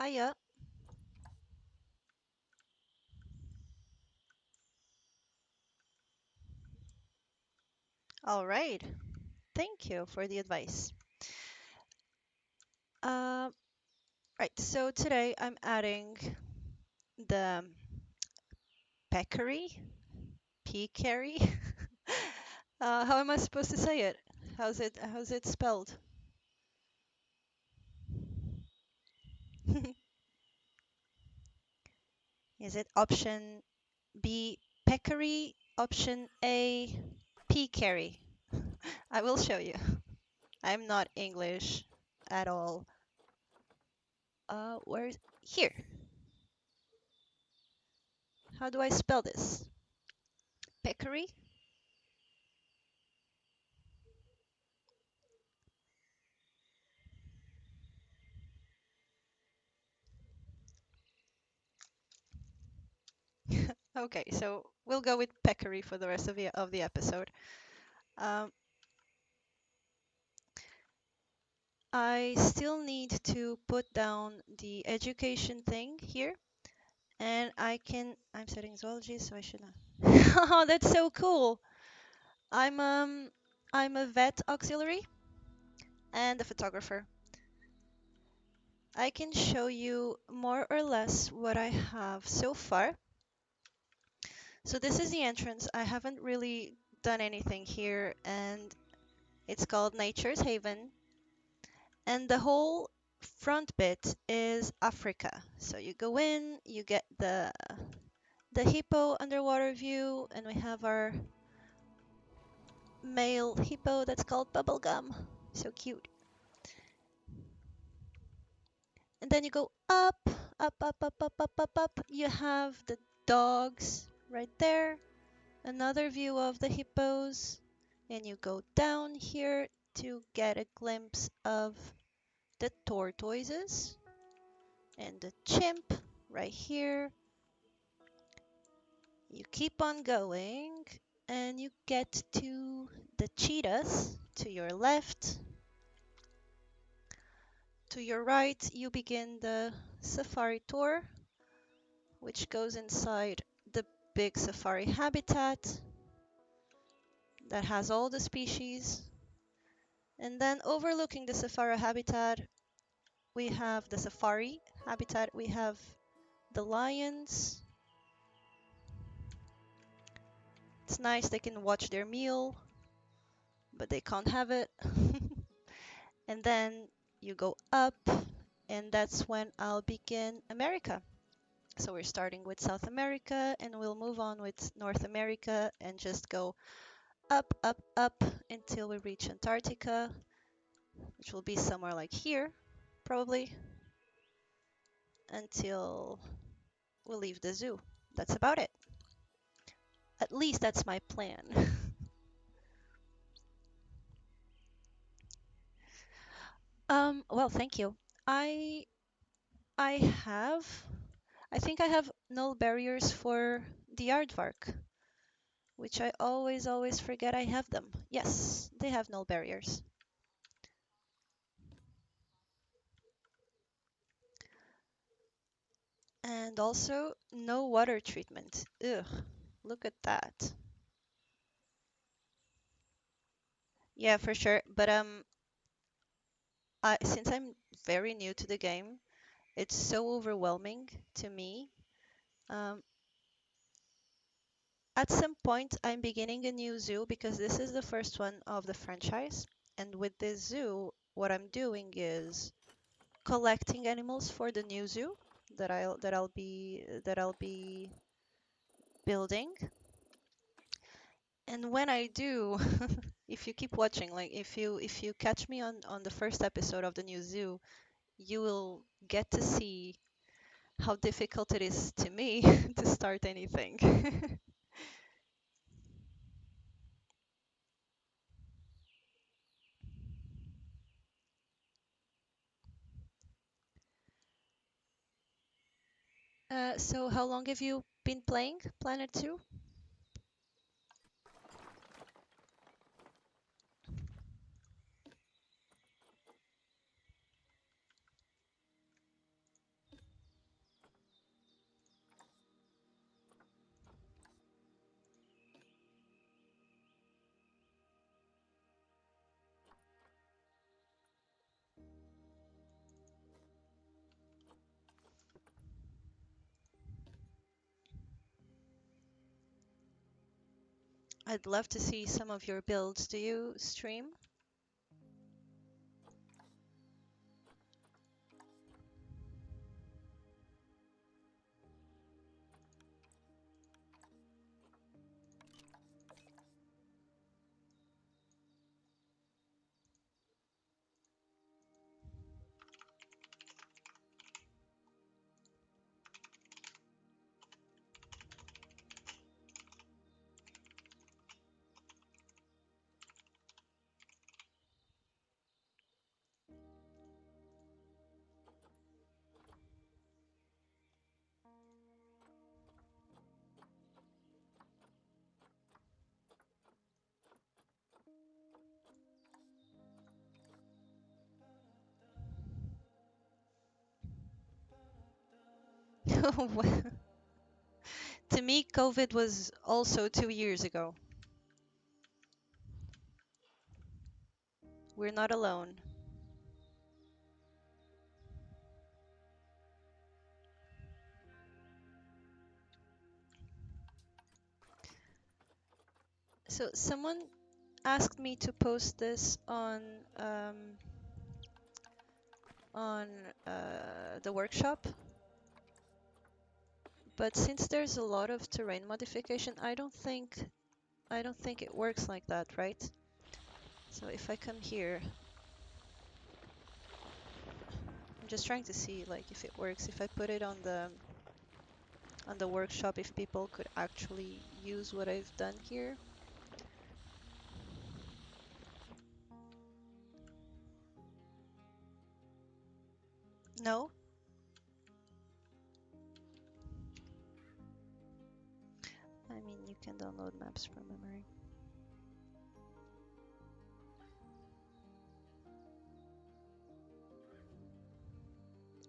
Hiya. All right. Thank you for the advice. Uh, right. So today I'm adding the peccary, peccary. How am I supposed to say it? How's it spelled? Is it option B, peccary? Option A, peccary? I will show you. I'm not English at all. Where's here? How do I spell this? Peccary? Okay, so we'll go with peccary for the rest of the episode. Um, I still need to put down the education thing here, and I'm studying zoology, so I should not. Oh, that's so cool. I'm um I'm a vet auxiliary and a photographer. I can show you more or less what I have so far. So this is the entrance. I haven't really done anything here, and it's called Nature's Haven. And the whole front bit is Africa. So you go in, you get the hippo underwater view, and we have our male hippo that's called Bubblegum. So cute. And then you go up, up, up, up, up, up, up, up. You have the dogs right there. Another view of the hippos. And you go down here to get a glimpse of the tortoises and the chimp right here. You keep on going and you get to the cheetahs to your left. To your right, you begin the safari tour, which goes inside the big safari habitat that has all the species. And then overlooking the safari habitat, we have the safari habitat, we have the lions. It's nice, they can watch their meal, but they can't have it. And then you go up, and that's when I'll begin America. So we're starting with South America, and we'll move on with North America and just go up, up, up until we reach Antarctica, which will be somewhere like here, probably, until we leave the zoo. That's about it. At least that's my plan. Well, thank you. I I have I think I have null barriers for the aardvark, which I always forget I have them. Yes, they have null barriers. And also no water treatment. Ugh, look at that. Yeah, for sure. But since I'm very new to the game, it's so overwhelming to me. Um, at some point, I'm beginning a new zoo because this is the first one of the franchise. And with this zoo, what I'm doing is collecting animals for the new zoo that I'll be building. And when I do, if you keep watching, like if you catch me on the first episode of the new zoo, you will get to see how difficult it is to me to start anything. So how long have you been playing Planet 2? I'd love to see some of your builds. Do you stream? Well, to me, COVID was also 2 years ago. We're not alone. So someone asked me to post this um, on the workshop, but since there's a lot of terrain modification, I don't think it works like that, right? So if I come here, I'm just trying to see like if it works. If I put it on the workshop, if people could actually use what I've done here. No? I mean, you can download maps from memory.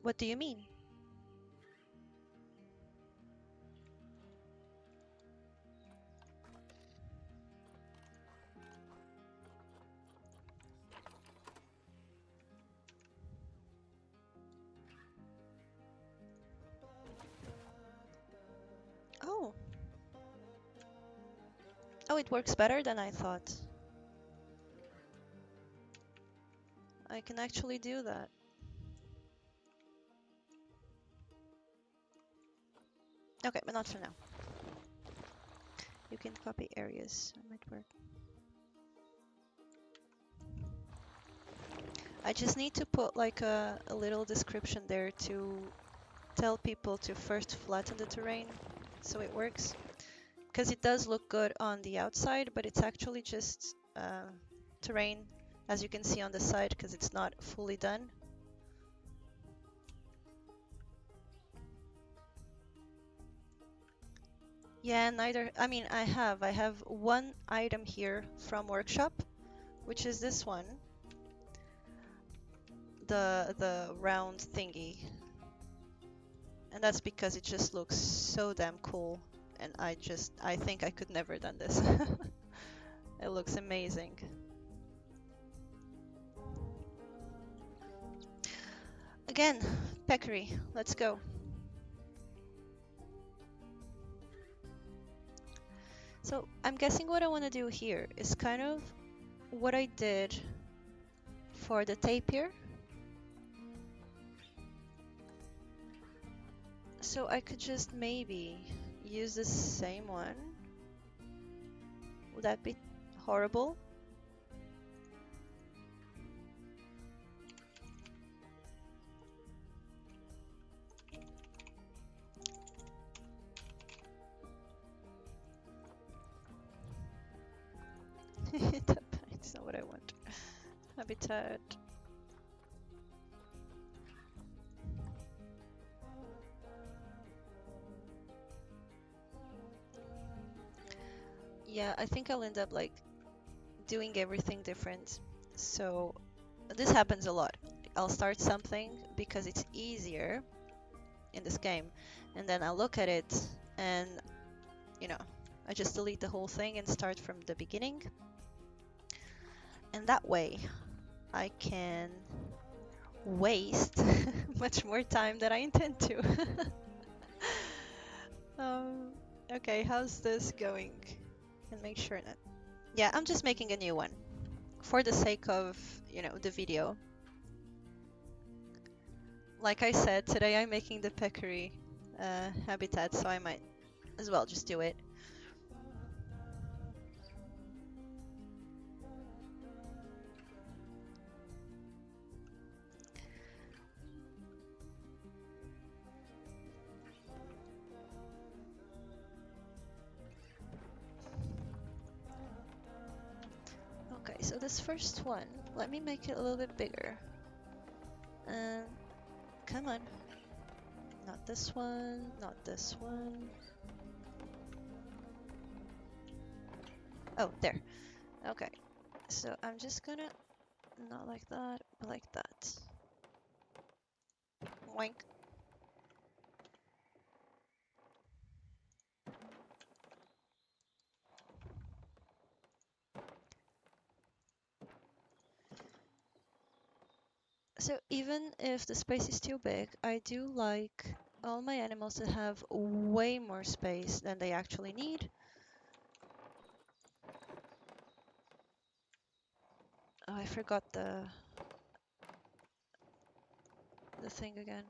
What do you mean? Oh. Oh, it works better than I thought. I can actually do that. Okay, but not for now. You can copy areas. It might work. I just need to put like a little description there to tell people to first flatten the terrain so it works. Because it does look good on the outside, but it's actually just terrain, as you can see on the side, because it's not fully done. Yeah, neither. I mean, I have one item here from workshop, which is this one, the round thingy, and that's because it just looks so damn cool, and I think I could never done this. It looks amazing. Again, Peccary, let's go. So I'm guessing what I want to do here is kind of what I did for the tapir. So I could just maybe use the same one. Would that be horrible? It's not what I want. Habitat. Yeah, I think I'll end up like doing everything different. So this happens a lot. I'll start something because it's easier in this game, and then I'll look at it and, you know, I just delete the whole thing and start from the beginning. And that way I can waste much more time than I intend to. um, okay, how's this going? can make sure that. Yeah, I'm just making a new one for the sake of, the video. Like I said, today I'm making the peccary habitat, so I might as well just do it. Okay, so this first one, let me make it a little bit bigger. Come on. Not this one, not this one. Oh, there. Okay, so I'm just gonna, not like that, but like that. Oink. So even if the space is too big, I do like all my animals to have way more space than they actually need. Oh, I forgot the thing again.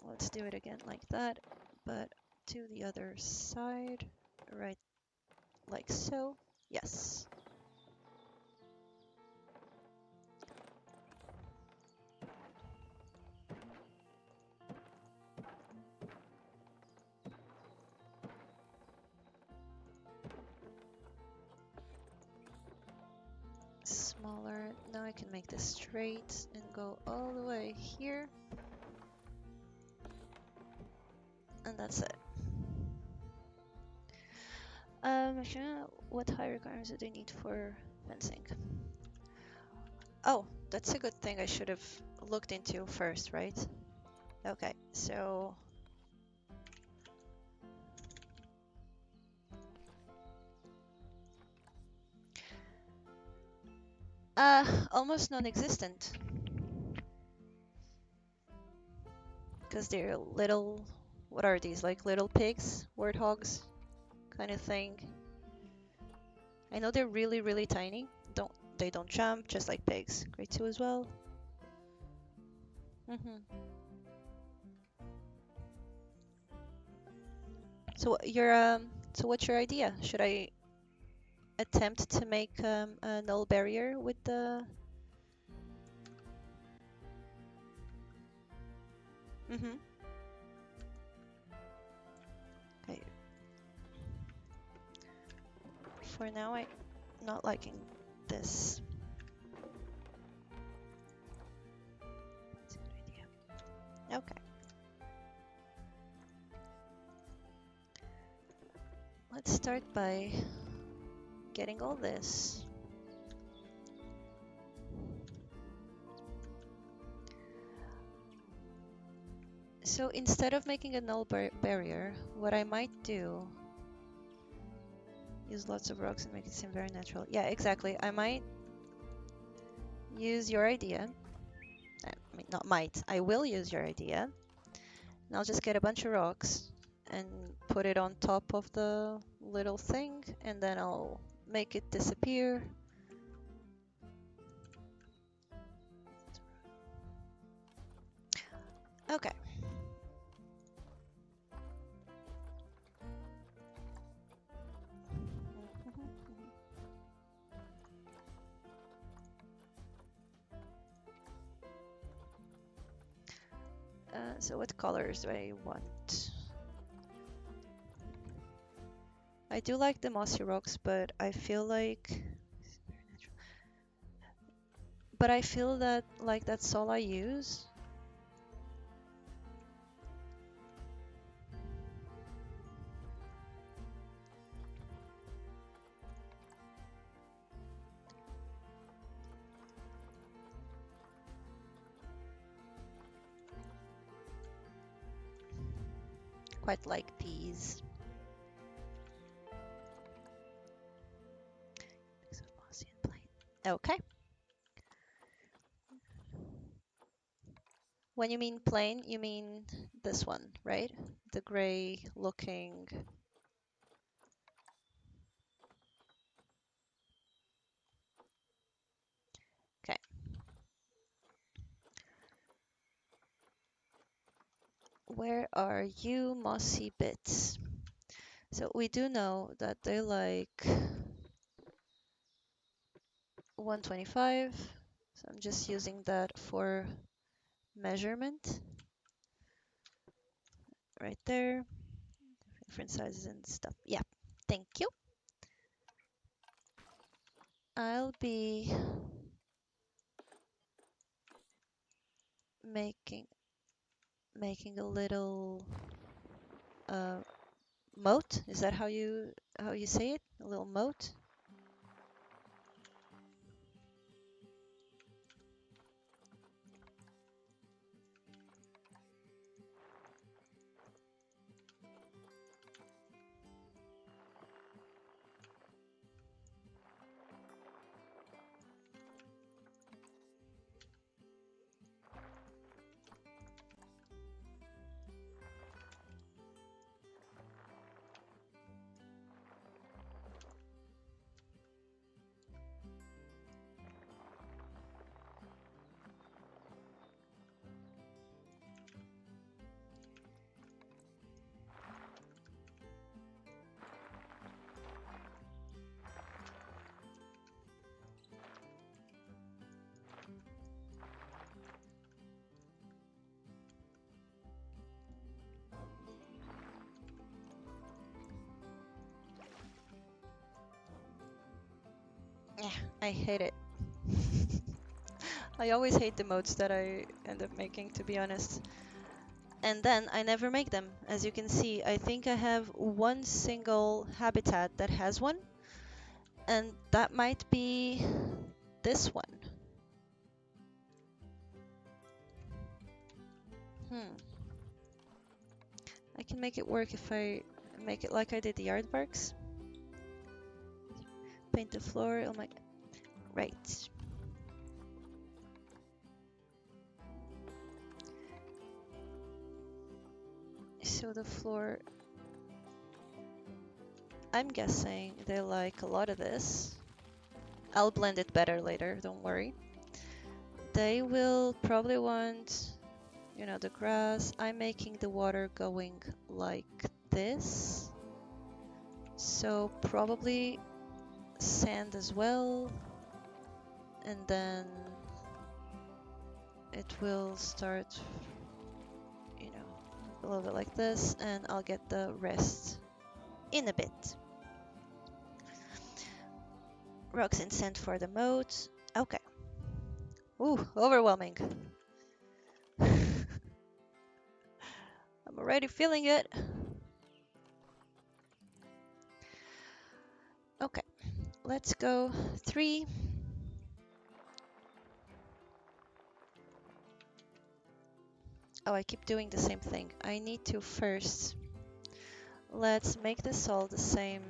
Let's do it again like that, but to the other side, right, like so. Yes. Smaller. Now I can make this straight and go all the way here. And that's it. What high requirements do they need for fencing? Oh, that's a good thing I should have looked into first, right? Okay, so almost non-existent because they're little, what are these, like little pigs, warthogs kind of thing. I know they're really, really tiny. They don't jump just like pigs. Grade 2 as well. So so what's your idea? Should I attempt to make a null barrier with the? Mm-hmm. Okay. For now, I'm not liking this. That's a good idea. Okay. Let's start by getting all this. So instead of making a null barrier, what I might do, use lots of rocks and make it seem very natural. Yeah, exactly. I might use your idea. I mean, not might. I will use your idea. And I'll just get a bunch of rocks and put it on top of the little thing, and then I'll make it disappear. Okay. So what colors do I want? I do like the mossy rocks, but I feel like that like that's all I use. Quite like these. Mix of mossy and plain. Okay. When you mean plain, you mean this one, right? The gray looking. Where are you, mossy bits? So we do know that they like 125. So I'm just using that for measurement right there. Different sizes and stuff. Yeah, thank you. I'll be making making a little moat. Is that how you say it? A little moat? Yeah, I hate it. I always hate the moats that I end up making, to be honest. And then I never make them. As you can see, I think I have one single habitat that has one, and that might be this one. Hmm. I can make it work if I make it like I did the aardvarks. Paint the floor. Oh my. Right. So the floor. I'm guessing they like a lot of this. I'll blend it better later, don't worry. They will probably want, the grass. I'm making the water going like this. So probably sand as well. And then it will start, a little bit like this, and I'll get the rest in a bit. Rocks and sand for the moat. Okay. Ooh, overwhelming. I'm already feeling it. Okay, let's go 3. Oh, I keep doing the same thing. I need to first, let's make this all the same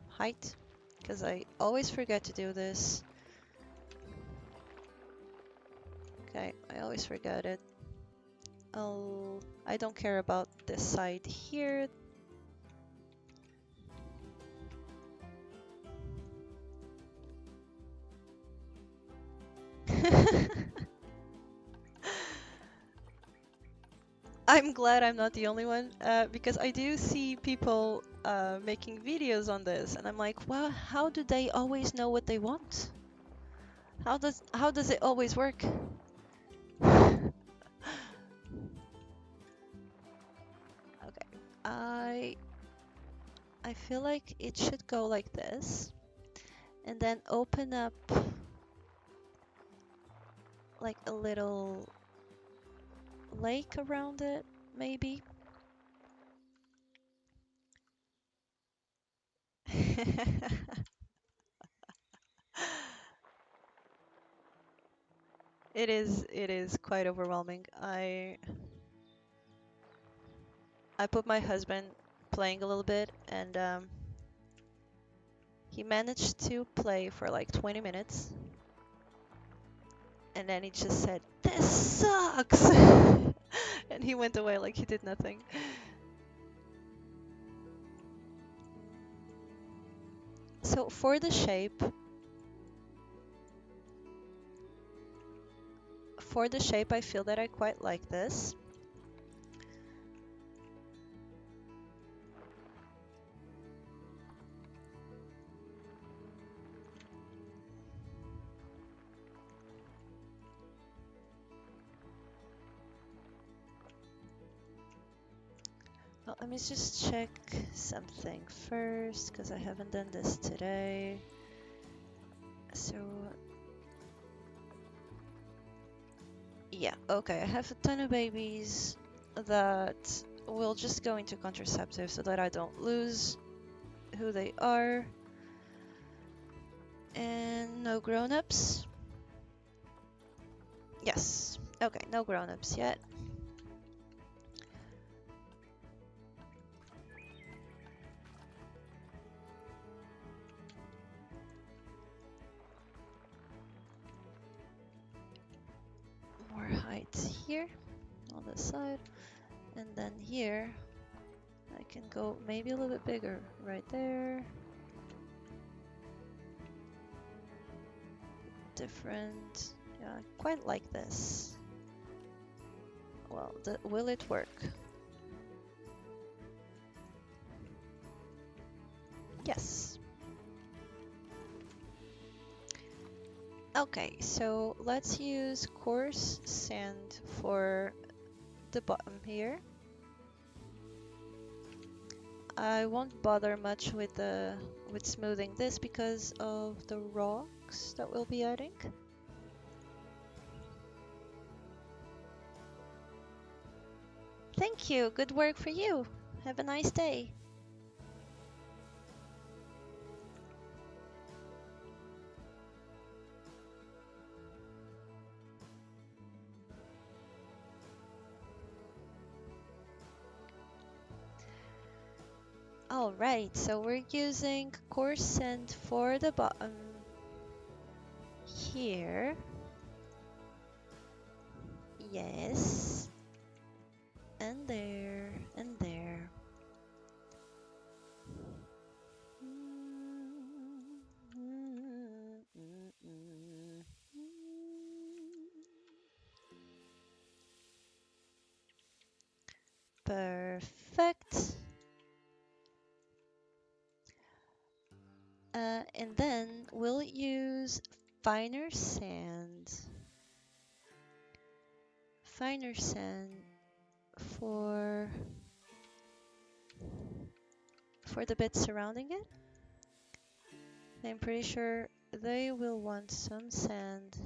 height, because I always forget to do this. Okay, I always forget it. I don't care about this side here. I'm glad I'm not the only one, because I do see people making videos on this, and I'm like, well, how do they always know what they want? How does it always work? Okay, I feel like it should go like this, and then open up like a little lake around it, maybe. It is quite overwhelming. I put my husband playing a little bit, and he managed to play for like 20 minutes, and then he just said, "This sucks," and he went away like he did nothing. So for the shape, I feel that I quite like this. Let me just check something first, because I haven't done this today. So, yeah, okay, I have a ton of babies that will just go into contraceptive so that I don't lose who they are. And no grown-ups. Yes, okay, no grown-ups yet. More height here on the side, and then here I can go maybe a little bit bigger right there. Different, yeah, I quite like this. Well, will it work? Yes. Okay, so let's use coarse sand for the bottom here. I won't bother much with smoothing this because of the rocks that we'll be adding. Thank you. Good work for you. Have a nice day. All right, so we're using coarse sand for the bottom here. Yes. And there, and there. Perfect. And then we'll use finer sand. Finer sand for the bits surrounding it. I'm pretty sure they will want some sand.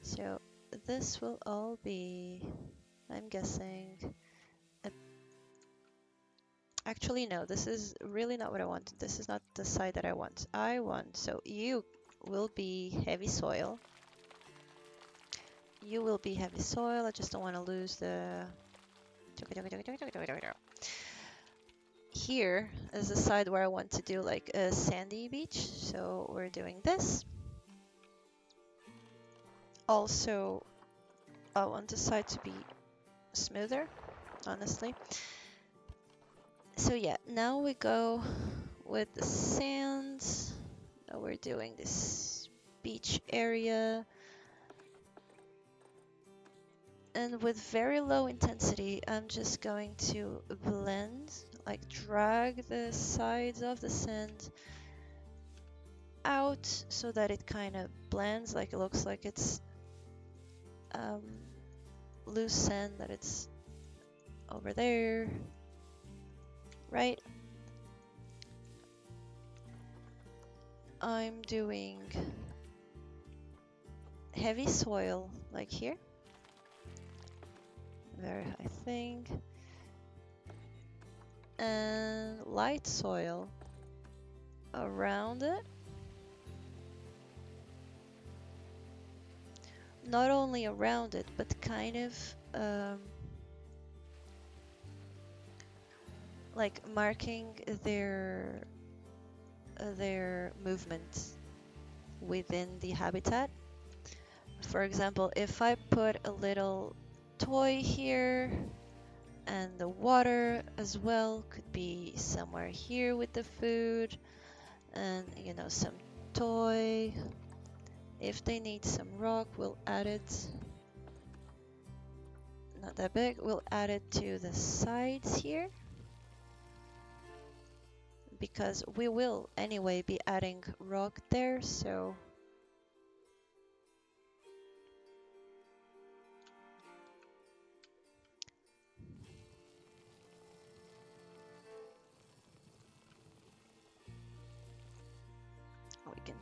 So this will all be, I'm guessing, actually no, this is really not what I want. This is not the side that I want. So you will be heavy soil. You will be heavy soil. I just don't want to lose the... Here is the side where I want to do like a sandy beach. So we're doing this. Also, I want the side to be smoother, honestly. So yeah, now we go with the sand. Now we're doing this beach area. And with very low intensity, I'm just going to blend, like drag the sides of the sand out so that it kind of blends, like it looks like it's loose sand, that it's over there, right? I'm doing heavy soil, like here. Very high thing. And light soil around it. Not only around it, but kind of like marking their movement within the habitat. For example, if I put a little toy here, and the water as well could be somewhere here with the food, and you know, some toy. If they need some rock, we'll add it. Not that big, we'll add it to the sides here, because we will anyway be adding rock there, so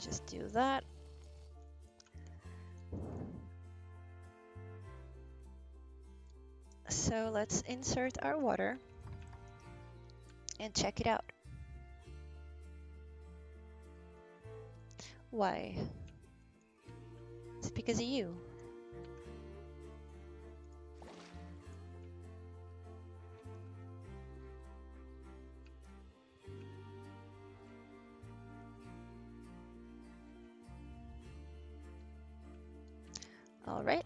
Just do that. So let's insert our water and check it out. Why? It's because of you. All right.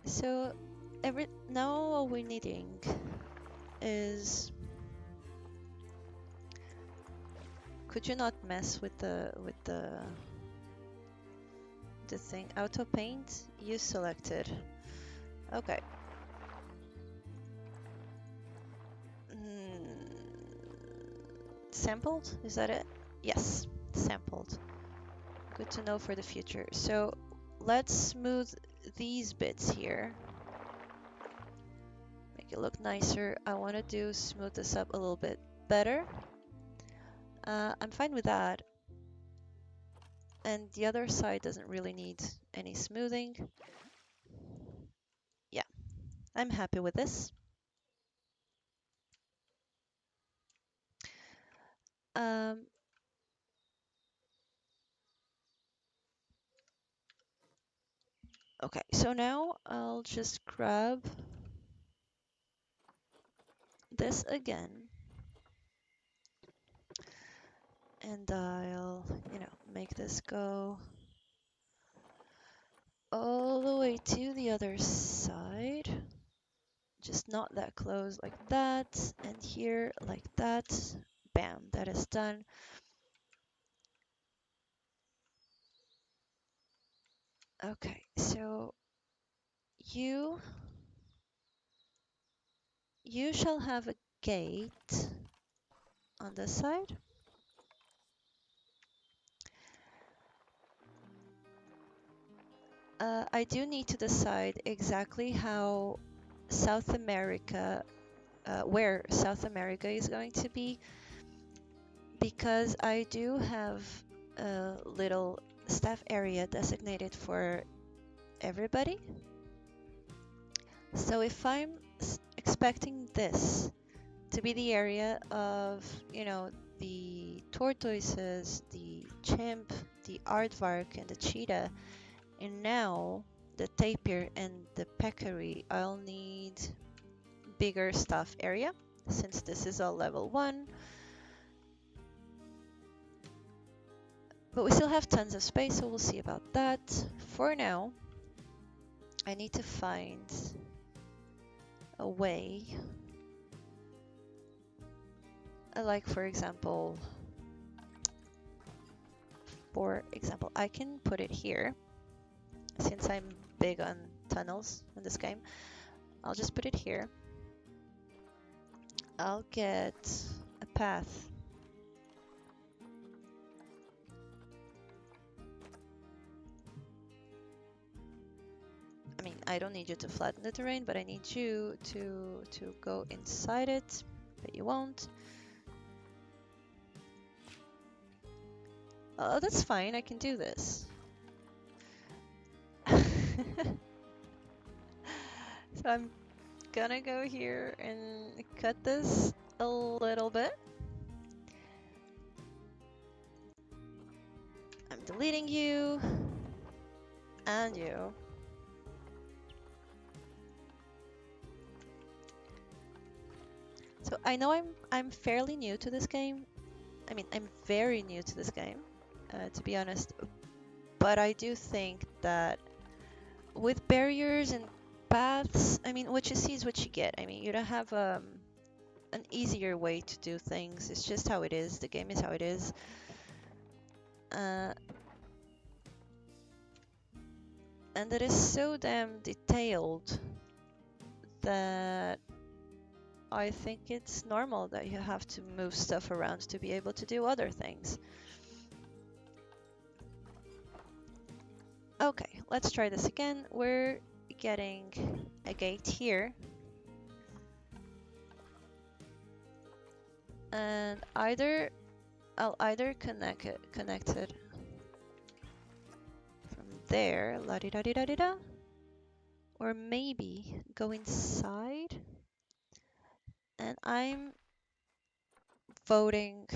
So now all we're needing is, could you not mess with the thing? Auto paint, you selected. Okay. Sampled? Is that it? Yes, sampled. Good to know for the future. So let's smooth these bits here. Make it look nicer. I want to smooth this up a little bit better. I'm fine with that. And the other side doesn't really need any smoothing. Yeah, I'm happy with this. Okay, so now I'll just grab this again. And I'll, make this go all the way to the other side. Just not that close, like that. And here, like that. Bam, that is done. Okay, so you shall have a gate on this side. I do need to decide exactly how South America, where South America is going to be, because I do have a little staff area designated for everybody. So if I'm expecting this to be the area of, the tortoises, the chimp, the aardvark, and the cheetah, and now the tapir and the peccary, I'll need bigger staff area since this is all level 1. But we still have tons of space, so we'll see about that. For now, I need to find a way. Like, for example, I can put it here. Since I'm big on tunnels in this game, I'll just put it here. I'll get a path. I mean, I don't need you to flatten the terrain, but I need you to go inside it, but you won't. Oh, that's fine, I can do this. So I'm gonna go here and cut this a little bit. I'm deleting you and you. So I know I'm fairly new to this game. I mean, I'm very new to this game, to be honest. But I do think that with barriers and paths, I mean, what you see is what you get. I mean, you don't have an easier way to do things. It's just how it is. The game is how it is. And it is so damn detailed that I think it's normal that you have to move stuff around to be able to do other things. Okay, let's try this again. We're getting a gate here. And either I'll either connect it from there, la di da di da di da, or maybe go inside. And I'm voting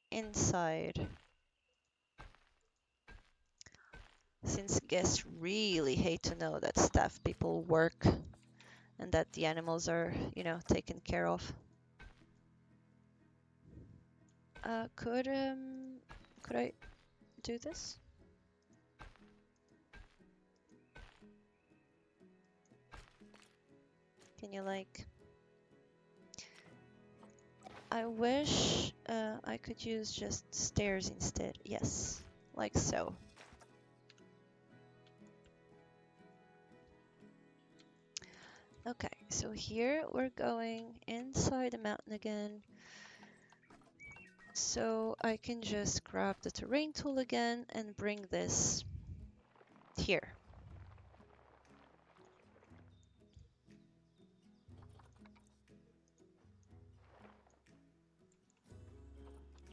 inside, since guests really hate to know that staff people work and that the animals are, taken care of. Could I do this? Can you like? I wish I could use just stairs instead. Yes, like so. Okay, so here we're going inside the mountain again. So I can just grab the terrain tool again and bring this here.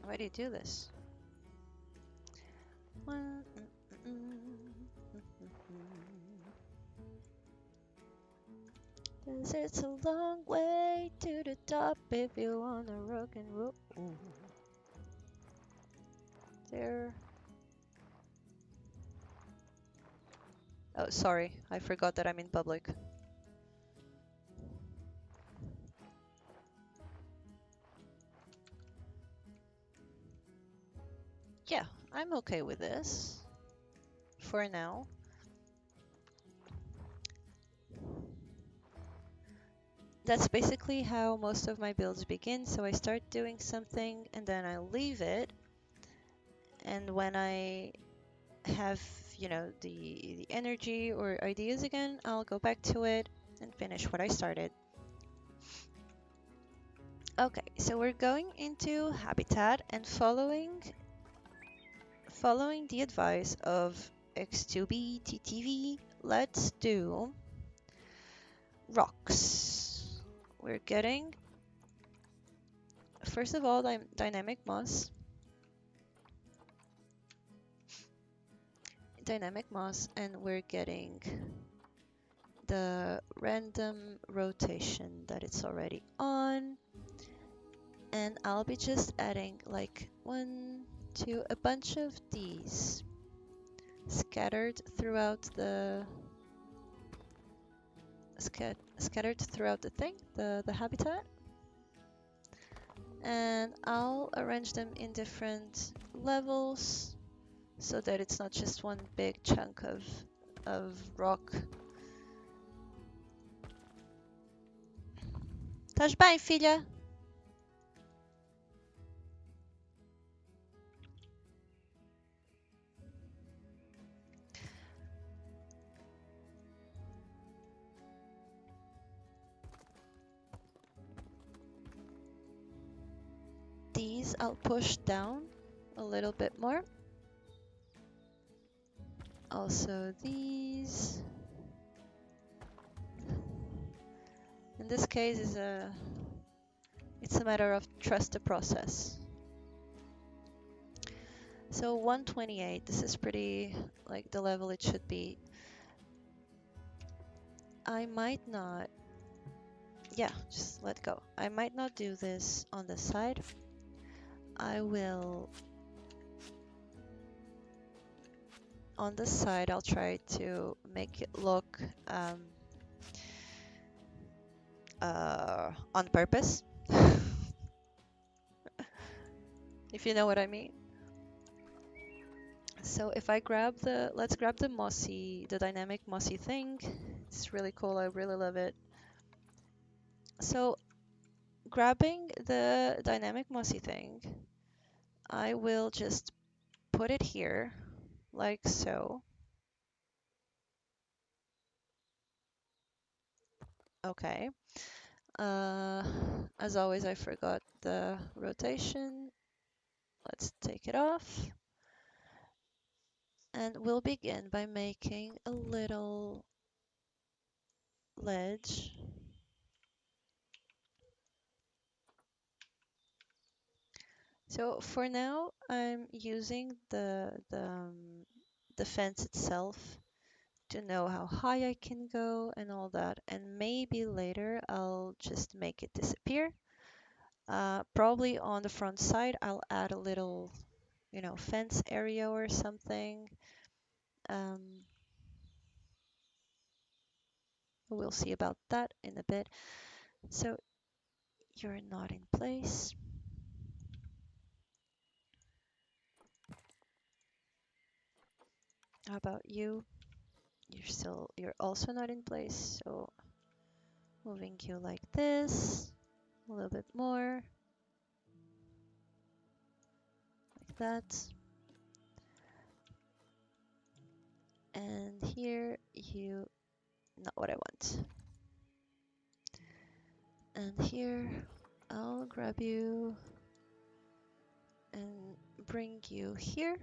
Why do you do this? Cause it's a long way to the top if you wanna rock and roll. There. Oh, sorry, I forgot that I'm in public. Yeah, I'm okay with this for now. That's basically how most of my builds begin. So I start doing something and then I leave it. And when I have, the energy or ideas again, I'll go back to it and finish what I started. Okay, so we're going into habitat and following the advice of X2B TTV, let's do rocks. We're getting, first of all, dynamic moss. And we're getting the random rotation that it's already on. And I'll be just adding like a bunch of these scattered throughout the thing, the habitat. And I'll arrange them in different levels so that it's not just one big chunk of rock. Estás bem, filha? These I'll push down a little bit more. Also these. In this case, it's a matter of trust the process. So 128, this is pretty like the level it should be. I might not, yeah, just let go. I might not do this on the side. I will, on the side, I'll try to make it look on purpose. If you know what I mean. So if I grab let's grab the dynamic mossy thing. It's really cool, I really love it. So grabbing the dynamic mossy thing, I will just put it here, like so. Okay. As always, I forgot the rotation. Let's take it off. And we'll begin by making a little ledge. So for now, I'm using the fence itself to know how high I can go and all that. And maybe later I'll just make it disappear. Probably on the front side, I'll add a little, fence area or something. Um, we'll see about that in a bit. So you're not in place. How about you? You're also not in place. So moving you like this, a little bit more, like that. And here you, not what I want. And here, I'll grab you and bring you here.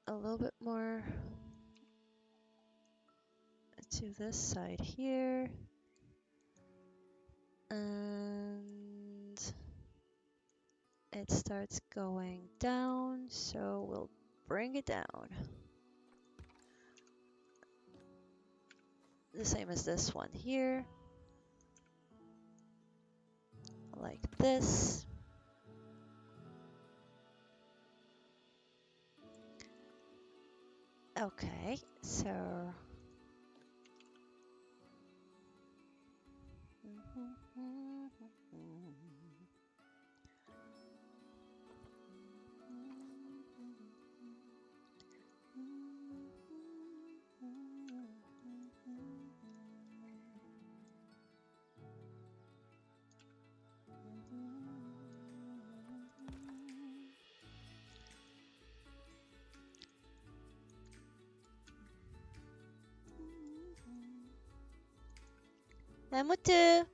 A little bit more to this side here. And it starts going down, so we'll bring it down. The same as this one here. Like this. Okay, so Namutu.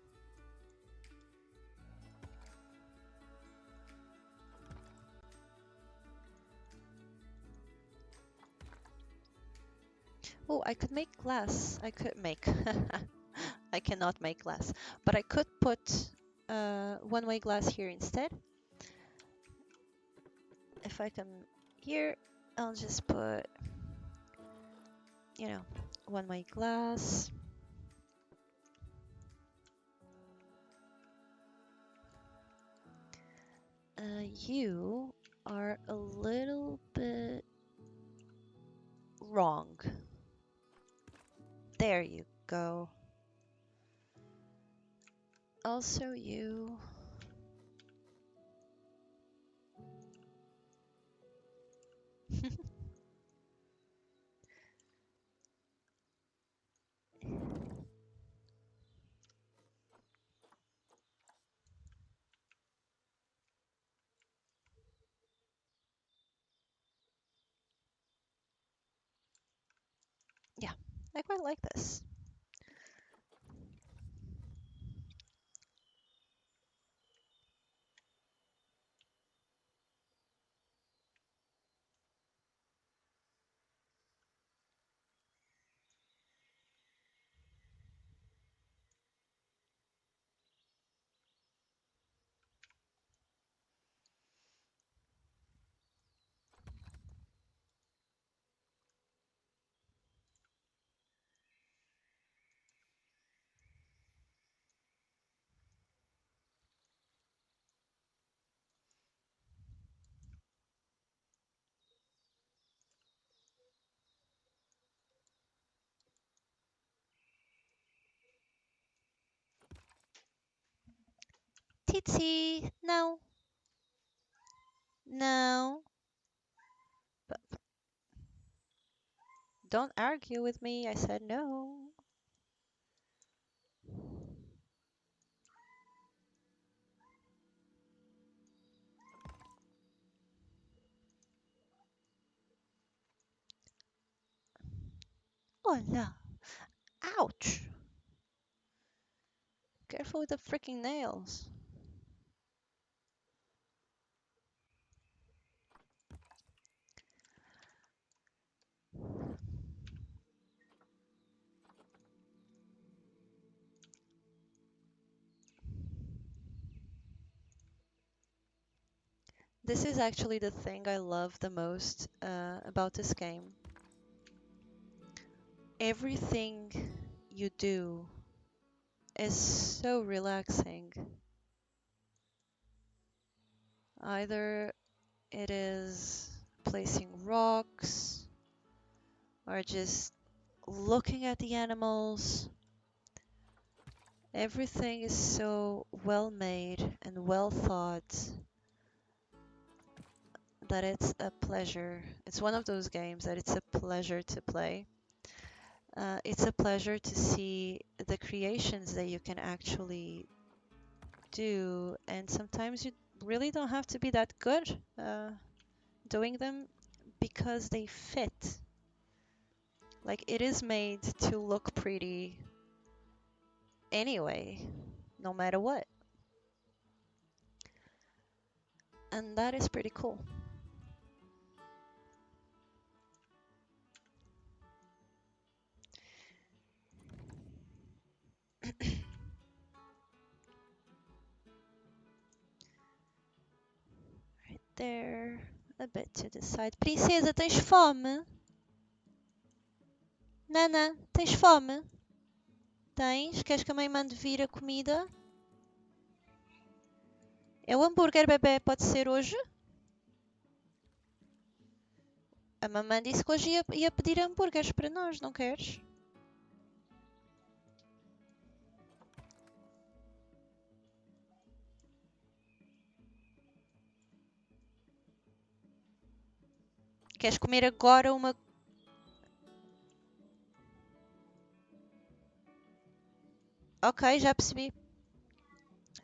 Oh, I could make glass. I could make. I cannot make glass, but I could put one-way glass here instead. If I come here, I'll just put, one-way glass. You are a little bit wrong. There you go. Also you. Yeah, I quite like this. Titsy, no. No. But don't argue with me. I said no. Oh no. Ouch. Careful with the freaking nails. This is actually the thing I love the most about this game. Everything you do is so relaxing. Either it is placing rocks or just looking at the animals. Everything is so well made and well thought that it's a pleasure. It's one of those games that it's a pleasure to play. It's a pleasure to see the creations that you can actually do, and sometimes you really don't have to be that good doing them because they fit. Like it is made to look pretty anyway, no matter what. And that is pretty cool. Right there, a bit to the side. Princesa, tens fome? Nana, tens fome? Tens? Queres que a mãe mande vir a comida? É o hambúrguer, bebê, pode ser hoje? A mamãe disse que hoje ia pedir hambúrgueres para nós, não queres? Queres comer agora uma... Ok, já percebi.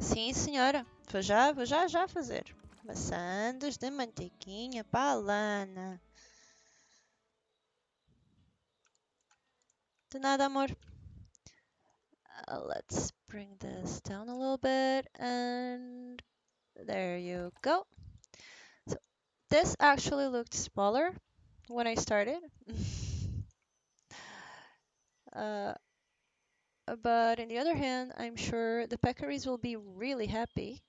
Sim, senhora. Vou já fazer. Maçãs de manteiguinha para a Lana. De nada, amor. Let's bring this down a little bit and there you go. So this actually looked smaller when I started. uh, but on the other hand, I'm sure the peccaries will be really happy.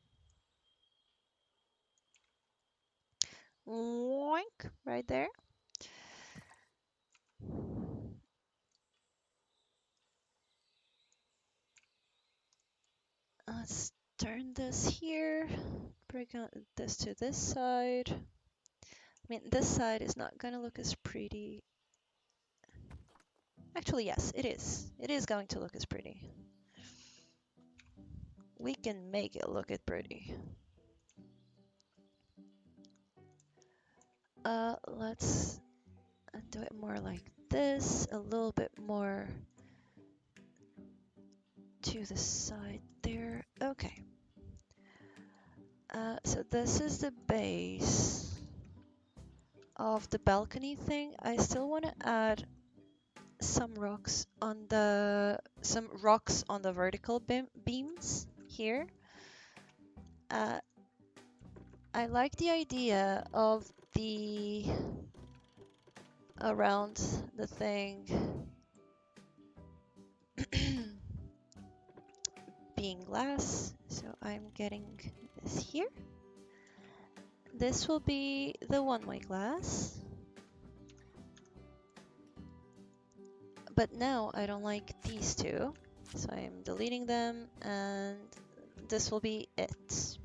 Oink, right there. Let's turn this here, bring this to this side. I mean, this side is not gonna look as pretty. Actually, yes, it is. It is going to look as pretty. We can make it look as pretty. Let's do it more like this, a little bit more to the side there. Okay. So this is the base of the balcony thing. I still want to add some rocks on the vertical beams here. I like the idea of the around the thing being glass, so I'm getting this here. This will be the one-way glass. But now I don't like these two, so I'm deleting them and this will be it.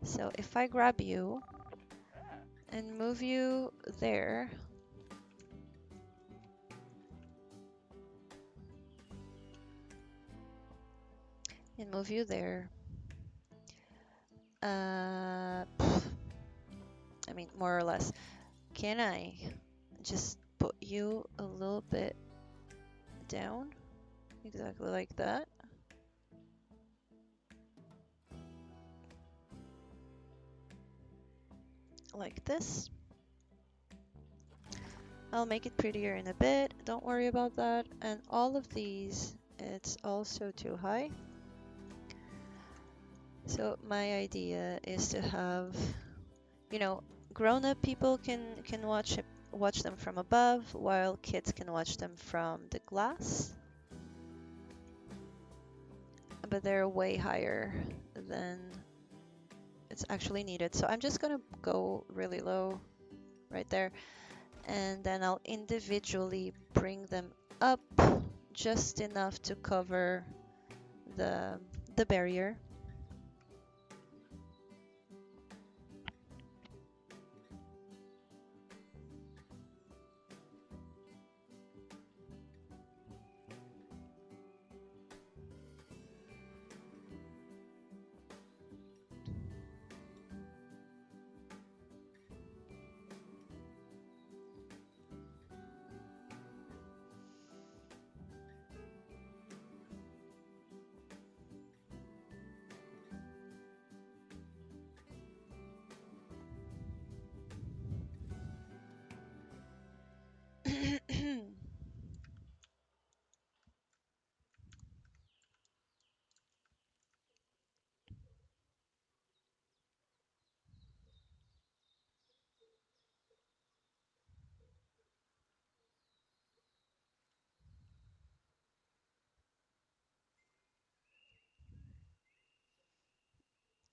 So if I grab you and move you there, and move you there, I mean, more or less, can I just put you a little bit down? Exactly like that. Like this. I'll make it prettier in a bit, don't worry about that. And all of these, it's also too high. So my idea is to have, you know, grown-up people can watch them from above, while kids can watch them from the glass. But they're way higher than it's actually needed. So I'm just gonna go really low right there, and then I'll individually bring them up just enough to cover the the barrier.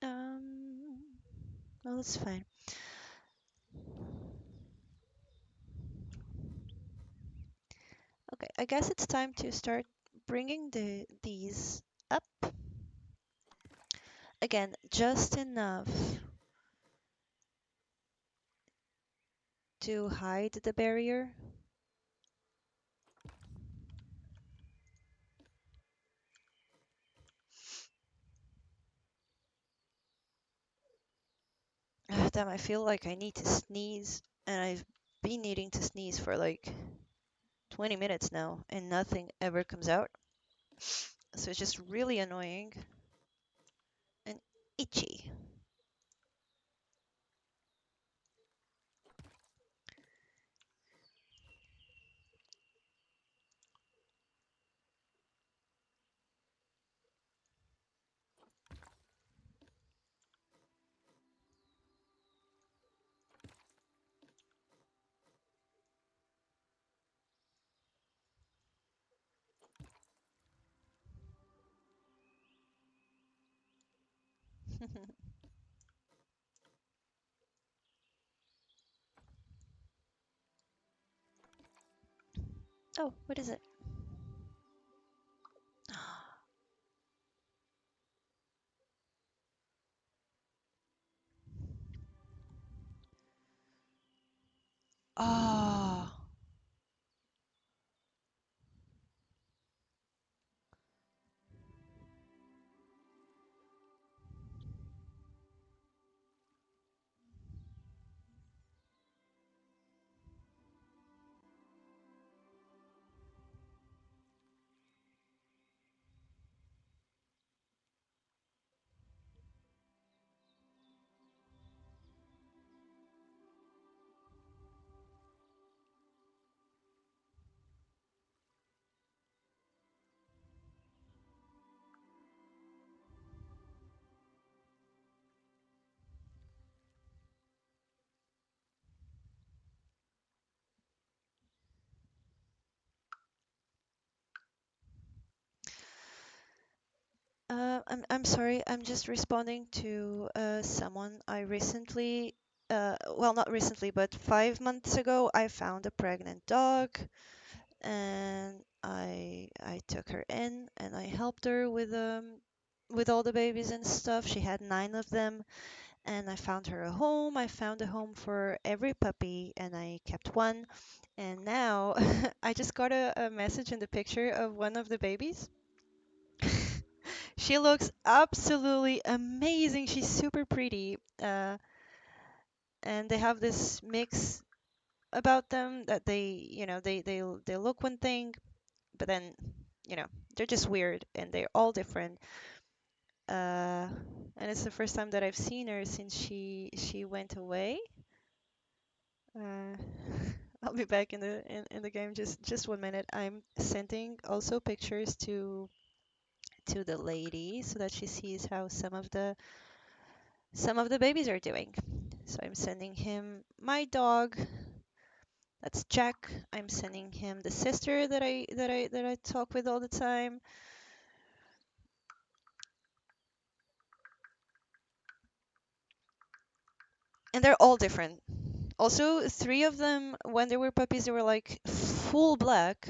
um, well, it's fine. Okay, I guess it's time to start bringing these up again, just enough to hide the barrier. Damn, I feel like I need to sneeze, and I've been needing to sneeze for like 20 minutes now, and nothing ever comes out. So it's just really annoying and itchy. Oh, what is it? Oh, I'm sorry. I'm just responding to someone I recently, well, not recently, but 5 months ago, I found a pregnant dog, and I took her in and I helped her with all the babies and stuff. She had 9 of them, and I found her a home. I found a home for every puppy, and I kept one. And now I just got a message in the picture of one of the babies. She looks absolutely amazing. She's super pretty. And they have this mix about them that they look one thing, but then, you know, they're just weird and they're all different. Uh, and it's the first time that I've seen her since she went away. Uh, I'll be back in the game just 1 minute. I'm sending also pictures to the lady so that she sees how some of the babies are doing. So I'm sending him my dog. That's Jack. I'm sending him the sister that I talk with all the time. And they're all different. Also, three of them, when they were puppies, they were like full black,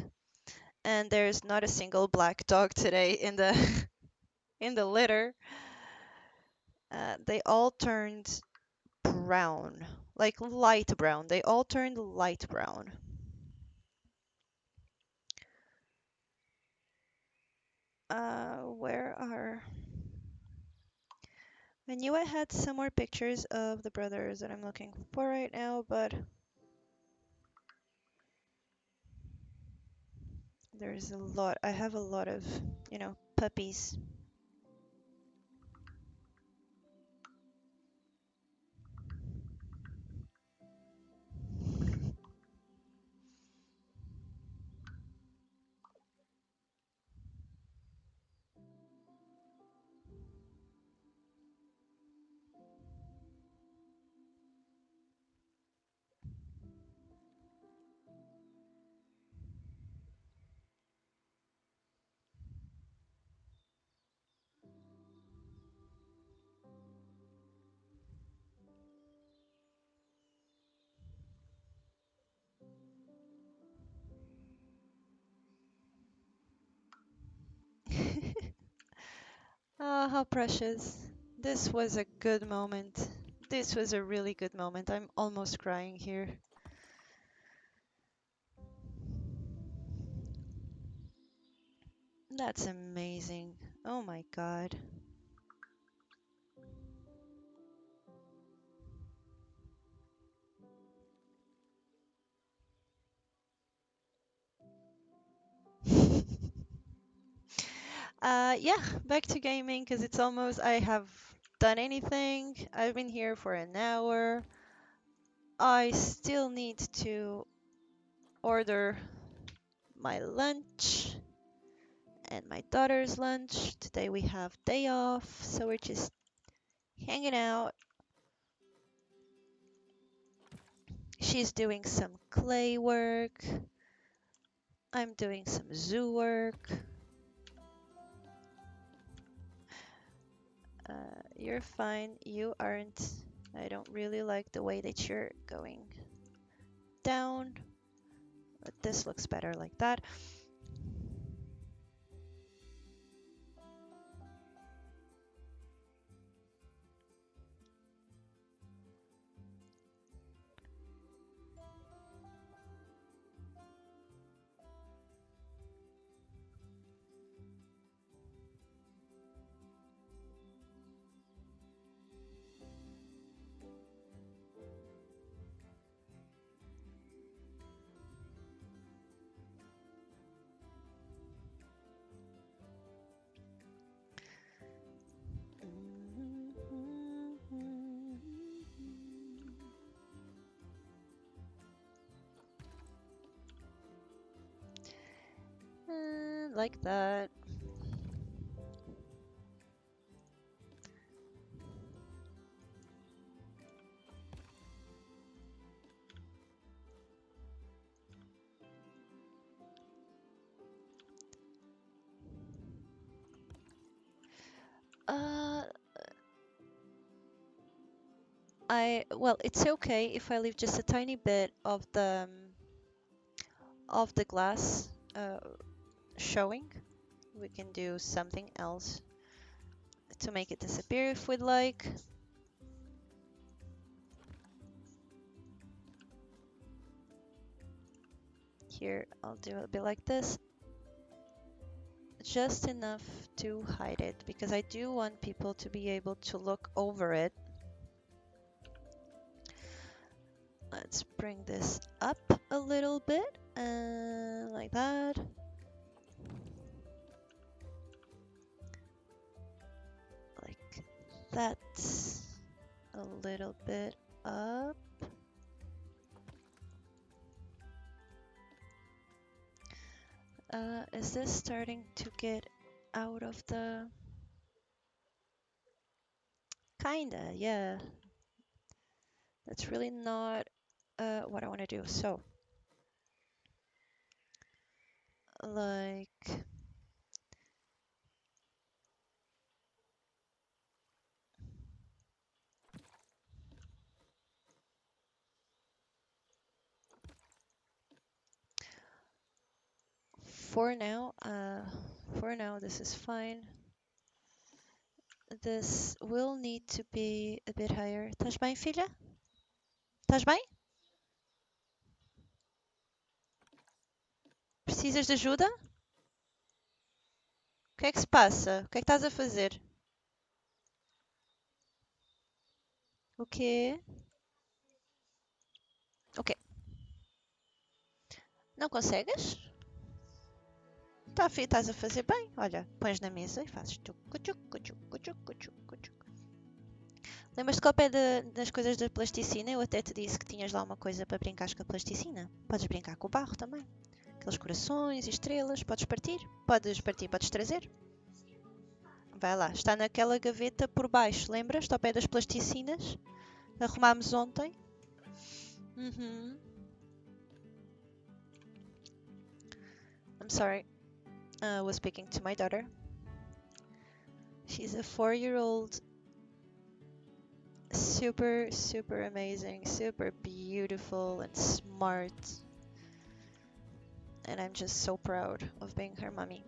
and there's not a single black dog today in the in the litter. They all turned brown, like light brown. They all turned light brown. Where are... I knew I had some more pictures of the brothers that I'm looking for right now, but there's a lot. I have a lot of, puppies. Ah, how precious. This was a good moment. This was a really good moment. I'm almost crying here. That's amazing. Oh my God. Yeah, back to gaming because it's almost, I have done anything. I've been here for an hour. I still need to order my lunch and my daughter's lunch. Today we have day off, so we're just hanging out. She's doing some clay work. I'm doing some zoo work. You're fine. You aren't. I don't really like the way that you're going down, but this looks better like that. Like that. Uh, well, it's okay if I leave just a tiny bit of the glass showing. We can do something else to make it disappear if we'd like. Here, I'll do a bit like this. Just enough to hide it, because I do want people to be able to look over it. Let's bring this up a little bit, like that. Like that's a little bit up. Is this starting to get out of the... Kinda, yeah. That's really not what I want to do. So, like, for now, this is fine. This will need to be a bit higher. Estás bem, filha? Estás bem? Precisas de ajuda? O que é que se passa? O que é que estás a fazer? O quê? O quê? Não consegues? Estás a fazer bem. Olha, pões na mesa e fazes tchucu, tchucu, tchucu, tchucu, tchucu, tchucu. Lembras-te que ao pé das coisas da plasticina eu até te disse que tinhas lá uma coisa para brincar com a plasticina? Podes brincar com o barro também. Aqueles corações e estrelas, podes partir. Podes partir, podes trazer. Vai lá, está naquela gaveta por baixo, lembras-te ao pé das plasticinas? Arrumámos ontem. I'm sorry. I was speaking to my daughter. She's a 4-year-old, super, super amazing, super beautiful and smart. And I'm just so proud of being her mommy.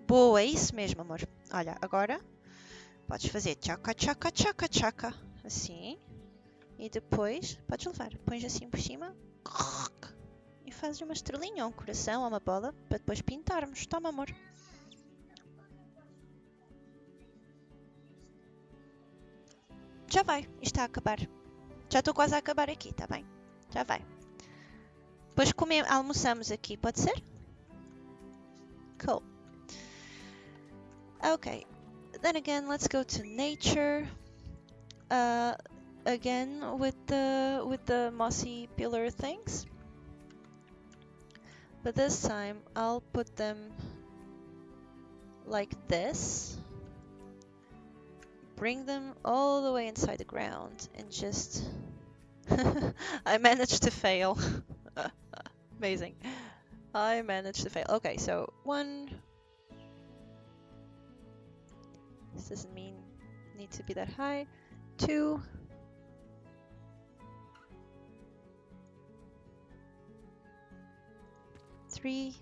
Boa, é isso mesmo, amor. Olha, agora podes fazer tchaca, tchaca, tchaca, tchaca. Assim. E depois podes levar. Pões assim por cima. E fazes uma estrelinha, ou um coração, ou uma bola, para depois pintarmos. Toma, amor. Já vai. Isto está a acabar. Já estou quase a acabar aqui, tá bem? Já vai. Depois almoçamos aqui, pode ser? Cool. Okay. Then again, let's go to nature. Again with the mossy pillar things. But this time I'll put them like this. Bring them all the way inside the ground and just... I managed to fail. Amazing. I managed to fail. Okay, so 1. This doesn't need to be that high. 2. 3.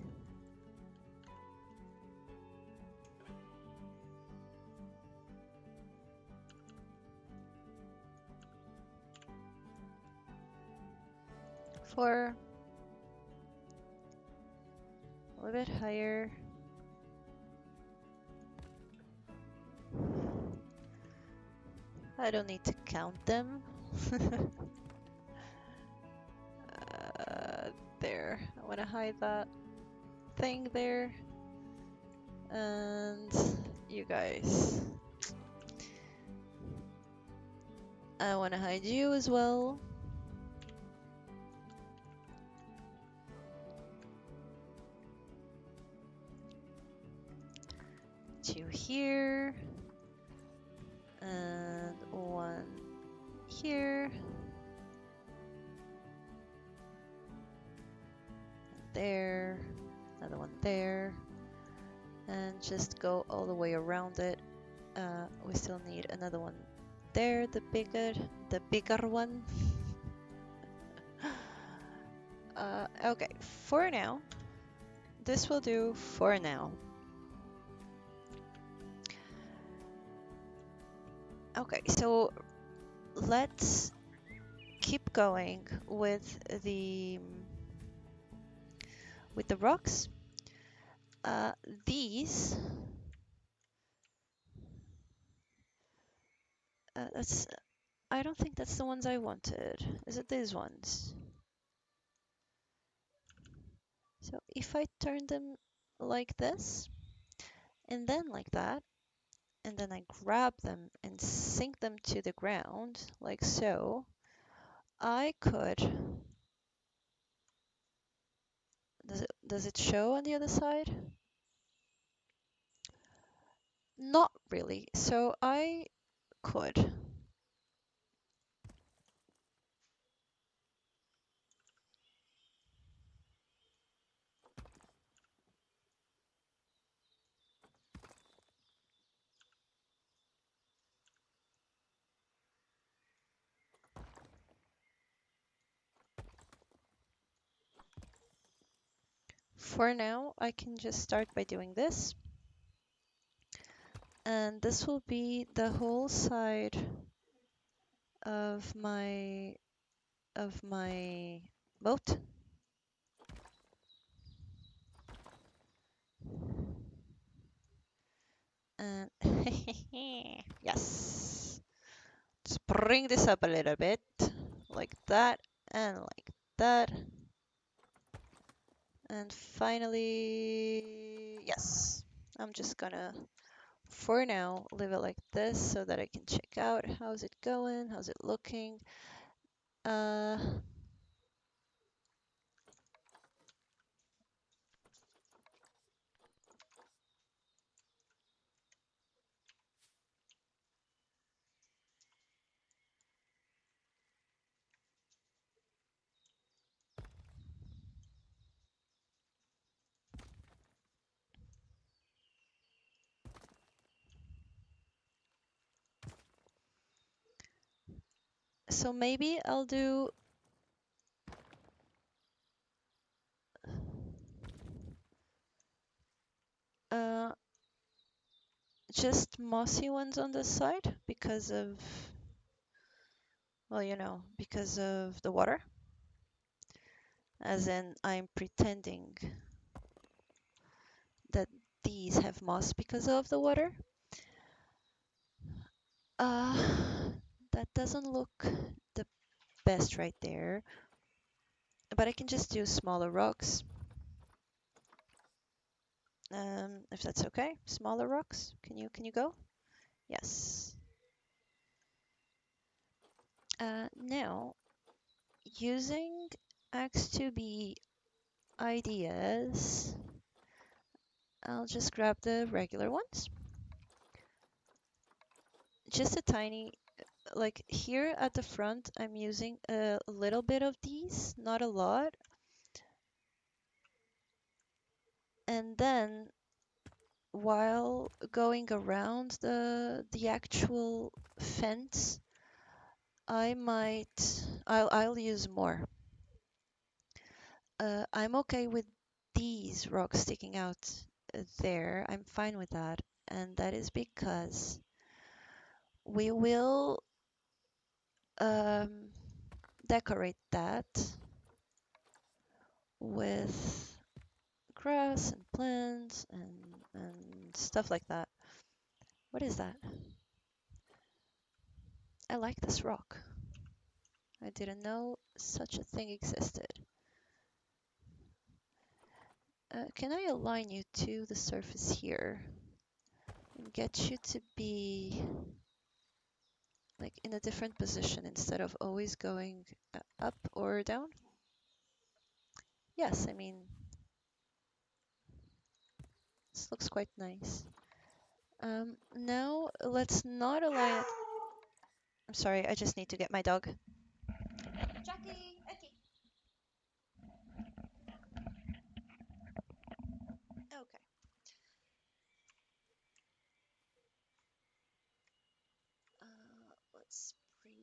4. A little bit higher. I don't need to count them. There. I want to hide that thing there. And you guys. I want to hide you as well. Two here. And 1 here. There. Another one there. And just go all the way around it. We still need another one there, the bigger one. Okay, for now, this will do for now. Okay, so let's keep going with the rocks. These I don't think that's the ones I wanted. Is it these ones? So if I turn them like this, and then like that, and then I grab them and sink them to the ground, like so, I could... Does it show on the other side? Not really. So I could... for now, I can just start by doing this. And this will be the whole side of my boat. And yes. Just bring this up a little bit, like that, and like that. And finally, yes. I'm just gonna, for now, leave it like this so that I can check out how's it going, how's it looking. Uh, so maybe I'll do uh, just mossy ones on this side because of, well, because of the water. As in, I'm pretending that these have moss because of the water. Uh, that doesn't look the best right there, but I can just do smaller rocks. If that's okay, smaller rocks. Can you go? Yes. Now, using Axe2B ideas, I'll just grab the regular ones. Just a tiny, like here at the front, I'm using a little bit of these, not a lot. And then while going around the actual fence, I'll use more. I'm okay with these rocks sticking out there. I'm fine with that. And that is because we will um, decorate that with grass and plants and stuff like that. What is that? I like this rock. I didn't know such a thing existed. Can I align you to the surface here and get you to be like in a different position instead of always going up or down? Yes, I mean, this looks quite nice. Now let's not align it. I'm sorry, I just need to get my dog. Jackie, Eki. Okay. Let's bring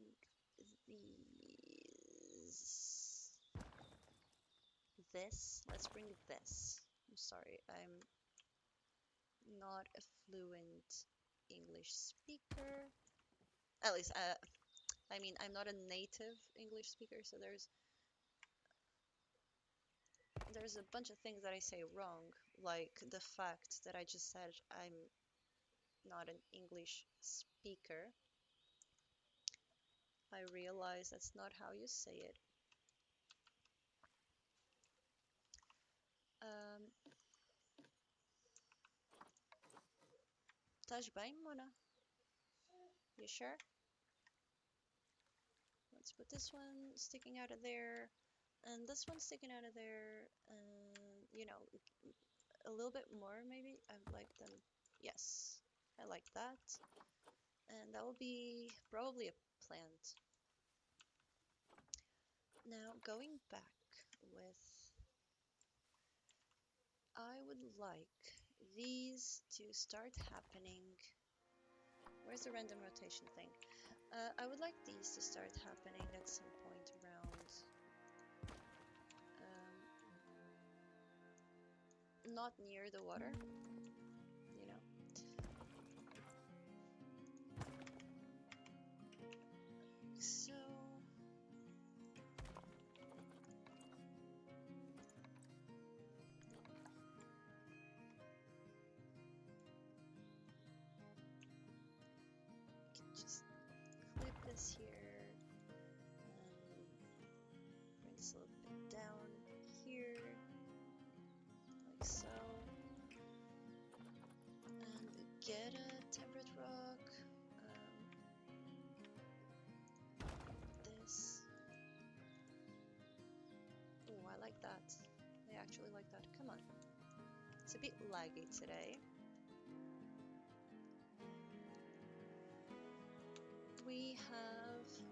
these. Let's bring this. I'm sorry, I'm not a fluent English speaker. At least, I mean, I'm not a native English speaker, so there's a bunch of things that I say wrong, like the fact that I just said I'm not an English speaker. I realize that's not how you say it. Um, Estás bem, Mona? You sure? Let's put this one sticking out of there, and this one sticking out of there, and a little bit more maybe. I like them. Yes, I like that. And that will be probably a plant. Now going back with, I would like these to start happening. Where's the random rotation thing? I would like these to start happening at some point around not near the water, you know. So just clip this here and bring this a little bit down here, like so. And get a temperate rock. This. Oh, I like that. I actually like that. Come on. It's a bit laggy today.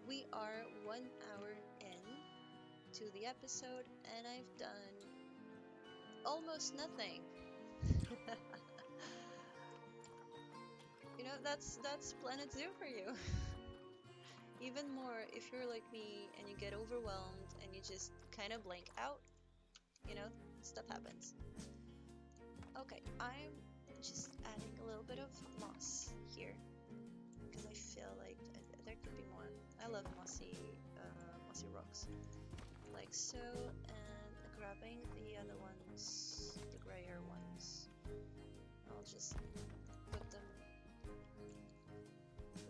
We are 1 hour in to the episode, and I've done almost nothing. You know, that's Planet Zoo for you. Even more if you're like me and you get overwhelmed and you just kind of blank out, you know, stuff happens. Okay, I'm just adding a little bit of moss here because I feel like there could be more. I love mossy rocks, like so, and grabbing the other ones, the grayer ones. I'll just put them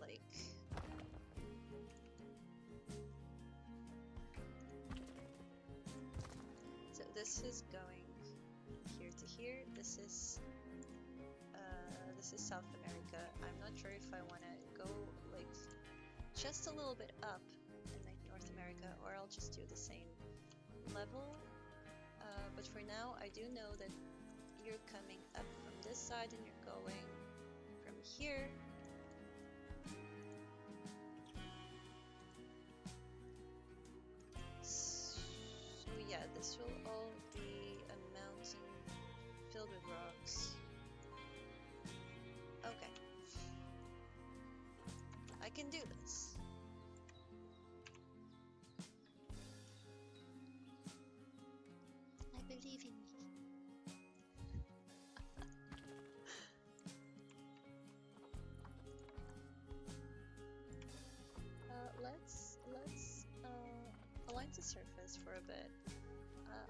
like so. This is going here to here. This is South America. I'm not sure if I want to go like just a little bit up and make North America, or I'll just do the same level. But for now, I do know that you're coming up from this side and you're going from here. So yeah, this will all be a mountain filled with rocks. Okay. I can do this. I believe in me. Let's align the surface for a bit.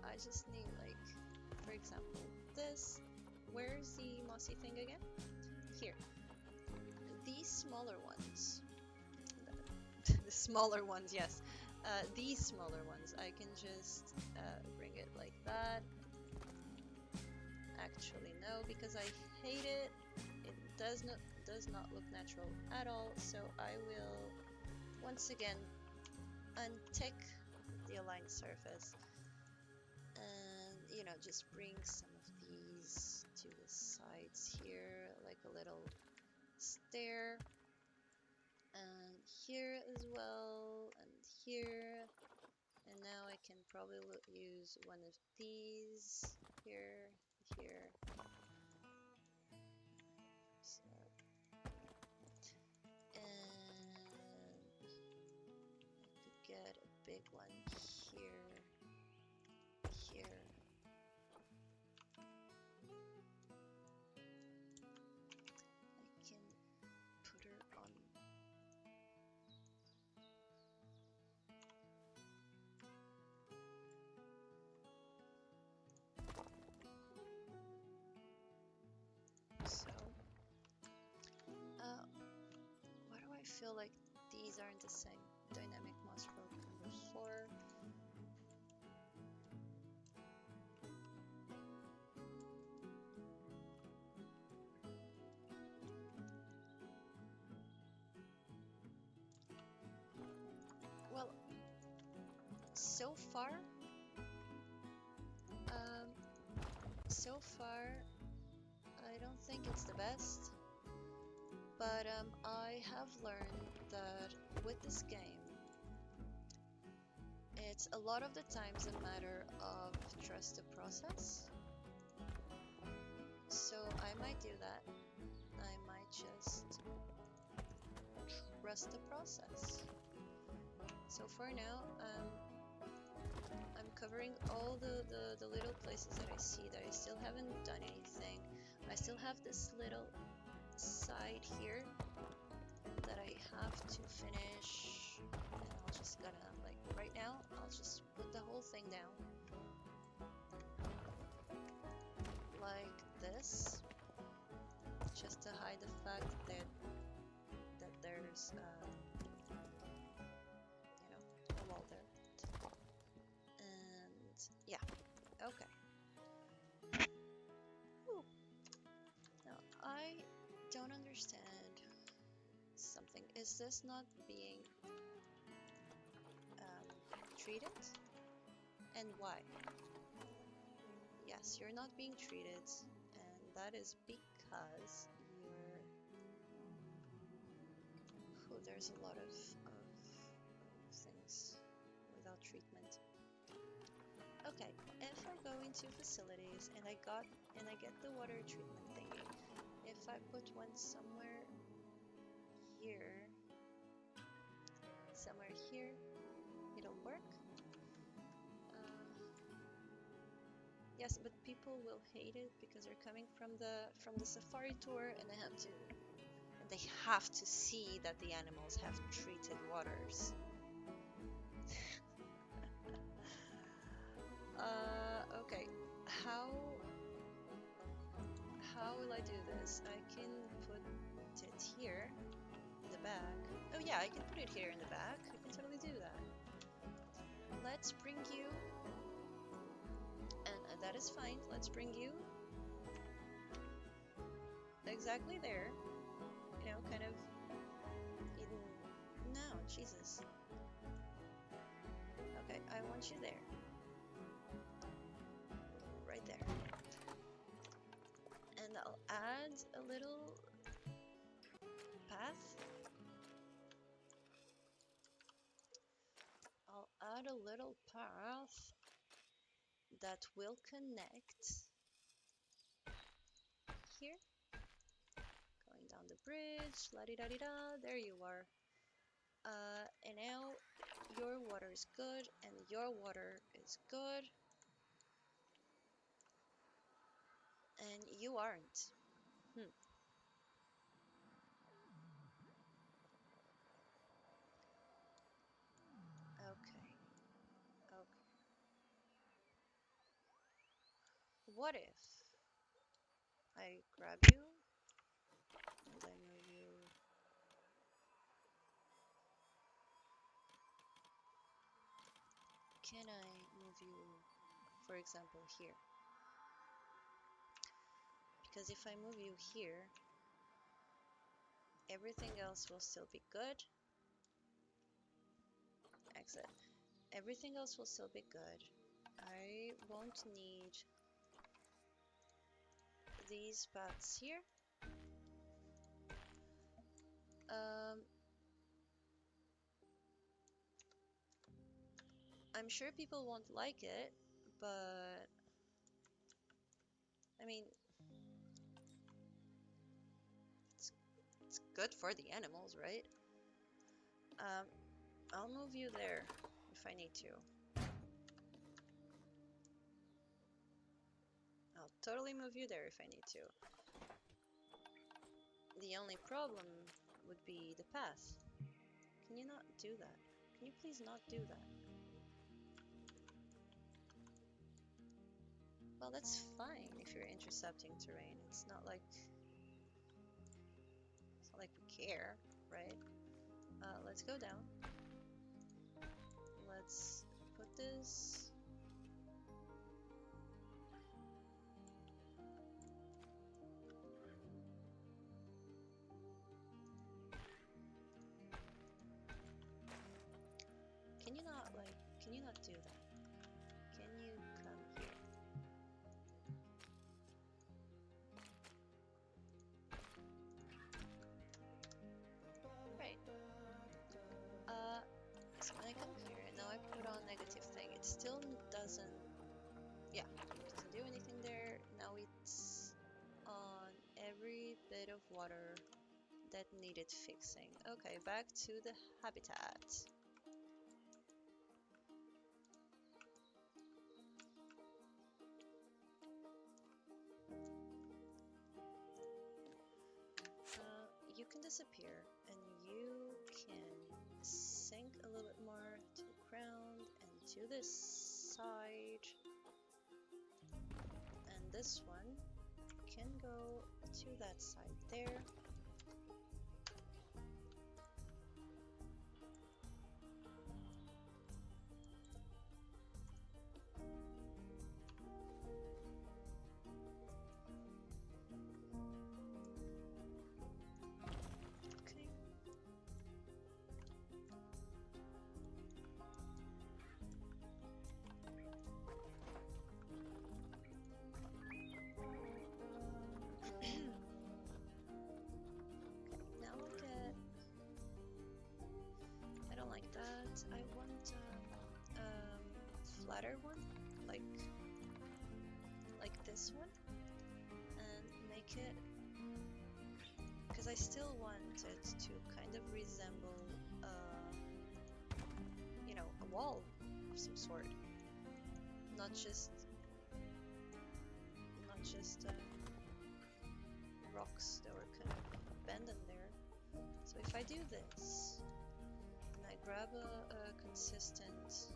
I just need, like, for example, this. Where's the mossy thing again? Here. These smaller ones. The smaller ones, yes. These smaller ones, I can just bring it like that. Actually, no, because I hate it. It does not look natural at all. So I will once again untick the aligned surface, and you know, just bring some of these to the sides here, like a little stair, and here as well, and here. And now I can probably use one of these here, here. So, and I could get a big one here, here. I can put her on. So, why do I feel like these aren't the same? Dynamic moss rope number 4. Well, so far, I don't think it's the best, but I have learned that with this game, it's a lot of the times a matter of trust the process. So I might do that. I might just trust the process. So for now, I'm covering all the little places that I see that I still haven't done anything. I still have this little side here that I have to finish, and I'll just gonna, like, right now, I'll just put the whole thing down like this, just to hide the fact that there's you know, a wall there. And yeah, okay. Whew. Now I don't understand something. Is this not being treated? And why? Yes, you're not being treated, and that is because you're... Oh, there's a lot of things without treatment. Okay, if I go into facilities and I get the water treatment thingy, if I put one somewhere here, it'll work. Yes, but people will hate it because they're coming from the safari tour, and they have to see that the animals have treated waters. Okay. How will I do this? I can put it here in the back. Oh yeah, I can put it here in the back. I can totally do that. Let's bring you, and that is fine. Let's bring you exactly there. You know, kind of in... No, Jesus. Okay, I want you there. Right there. And I'll add a little path. I'll add a little path that will connect here. Going down the bridge, la-di-da-di-da, there you are. And now your water is good, and your water is good. And you aren't. Okay. Okay. What if I grab you and I move you? Can I move you, for example, here? Because if I move you here, everything else will still be good. Exit. Everything else will still be good. I won't need these paths here. I'm sure people won't like it, but I mean, it's good for the animals, right? I'll move you there if I need to. I'll totally move you there if I need to. The only problem would be the path. Can you not do that? Can you please not do that? Well, that's fine if you're intercepting terrain. It's not like we care, right? Let's go down. Let's put this... Can you not do that? Can you come here? Right. So when I come here and now I put on negative thing, it still doesn't... Yeah, it doesn't do anything there. Now it's on every bit of water that needed fixing. Okay, back to the habitat. disappear, and you can sink a little bit more to the ground and to this side. And this one can go to that side there. Okay. Now look at. I don't like that. I want flatter one, like this one, and make it, because I still want it to kind of resemble, you know, a wall of some sort, not just rocks that were kind of bent in there. So if I do this, and I grab a consistent,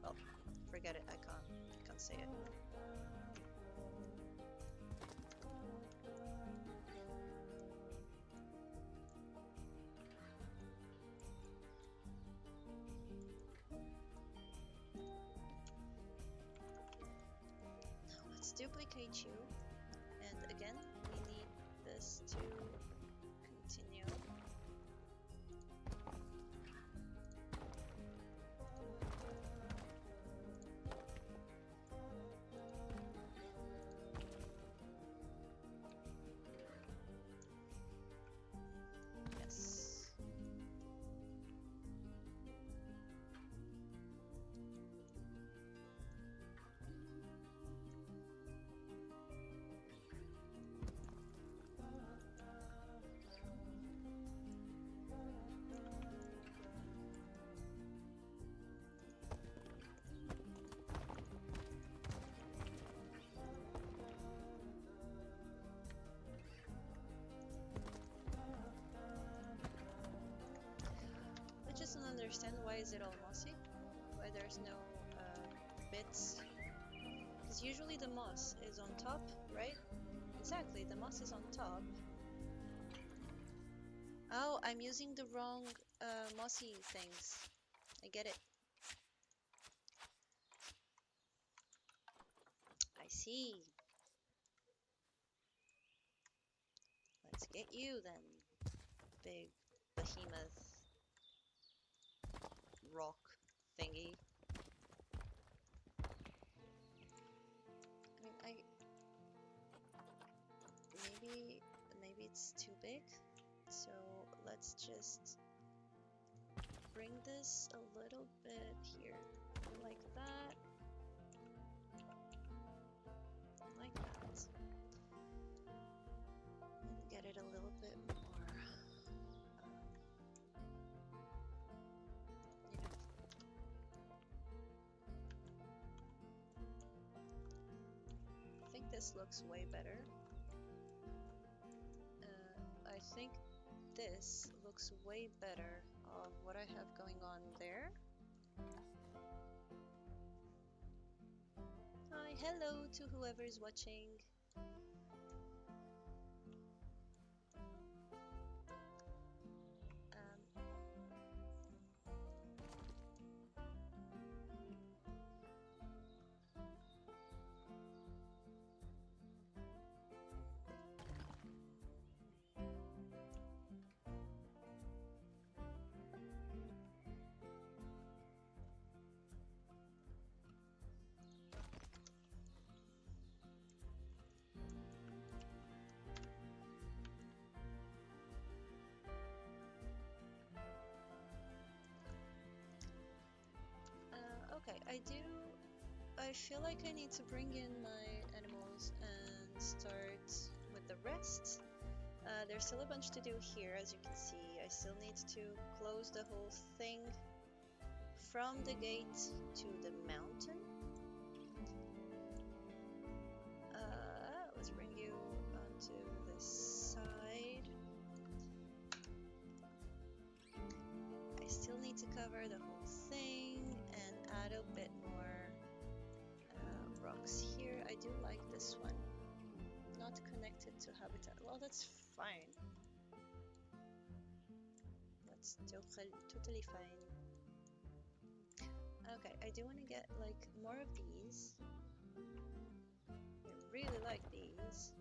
well, forget it. I can't say it. Now let's duplicate you, and again we need this to continue. Yes. I just don't understand why is it all mossy? Why there's no bits? Because usually the moss is on top, right? Exactly, the moss is on top. Oh, I'm using the wrong mossy things. I get it. I see. Let's get you then, big behemoth rock thingy. I mean, maybe it's too big. So let's just bring this a little bit here, like that, like that, and get it a little bit more, you know. I think this looks way better. I think this looks way better of what I have going on there. Hi, hello to whoever is watching. Okay, I feel like I need to bring in my animals and start with the rest. There's still a bunch to do here, as you can see. I still need to close the whole thing from the gate to the mountain. cover the whole thing and add a bit more rocks here. I do like this one. Not connected to habitat. Well, that's fine. That's totally fine. Okay, I do want to get like more of these. I really like these.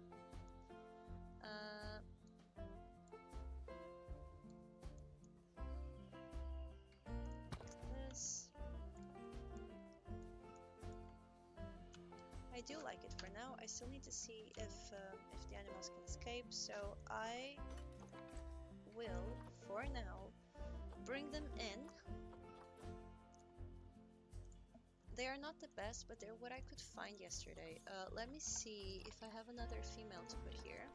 This. I do like it for now. I still need to see if the animals can escape, so I will, for now, bring them in. They are not the best, but they're what I could find yesterday. Let me see if I have another female to put here.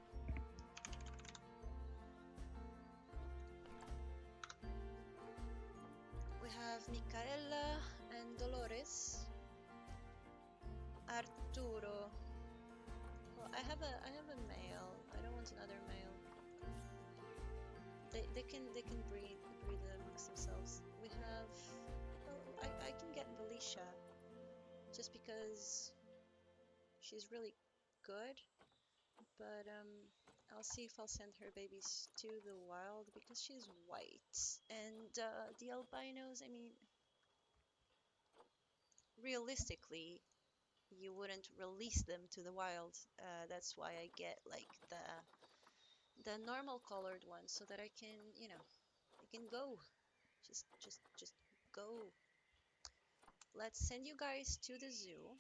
We have Micaela and Dolores. Arturo. Well, I have a male. I don't want another male. They can breed amongst themselves. We have. Oh, I can get Belisha, just because she's really good. But I'll see if I'll send her babies to the wild because she's white. And the albinos, I mean, realistically, you wouldn't release them to the wild. That's why I get like the normal colored ones so that I can, you know, I can go. Just go. Let's send you guys to the zoo.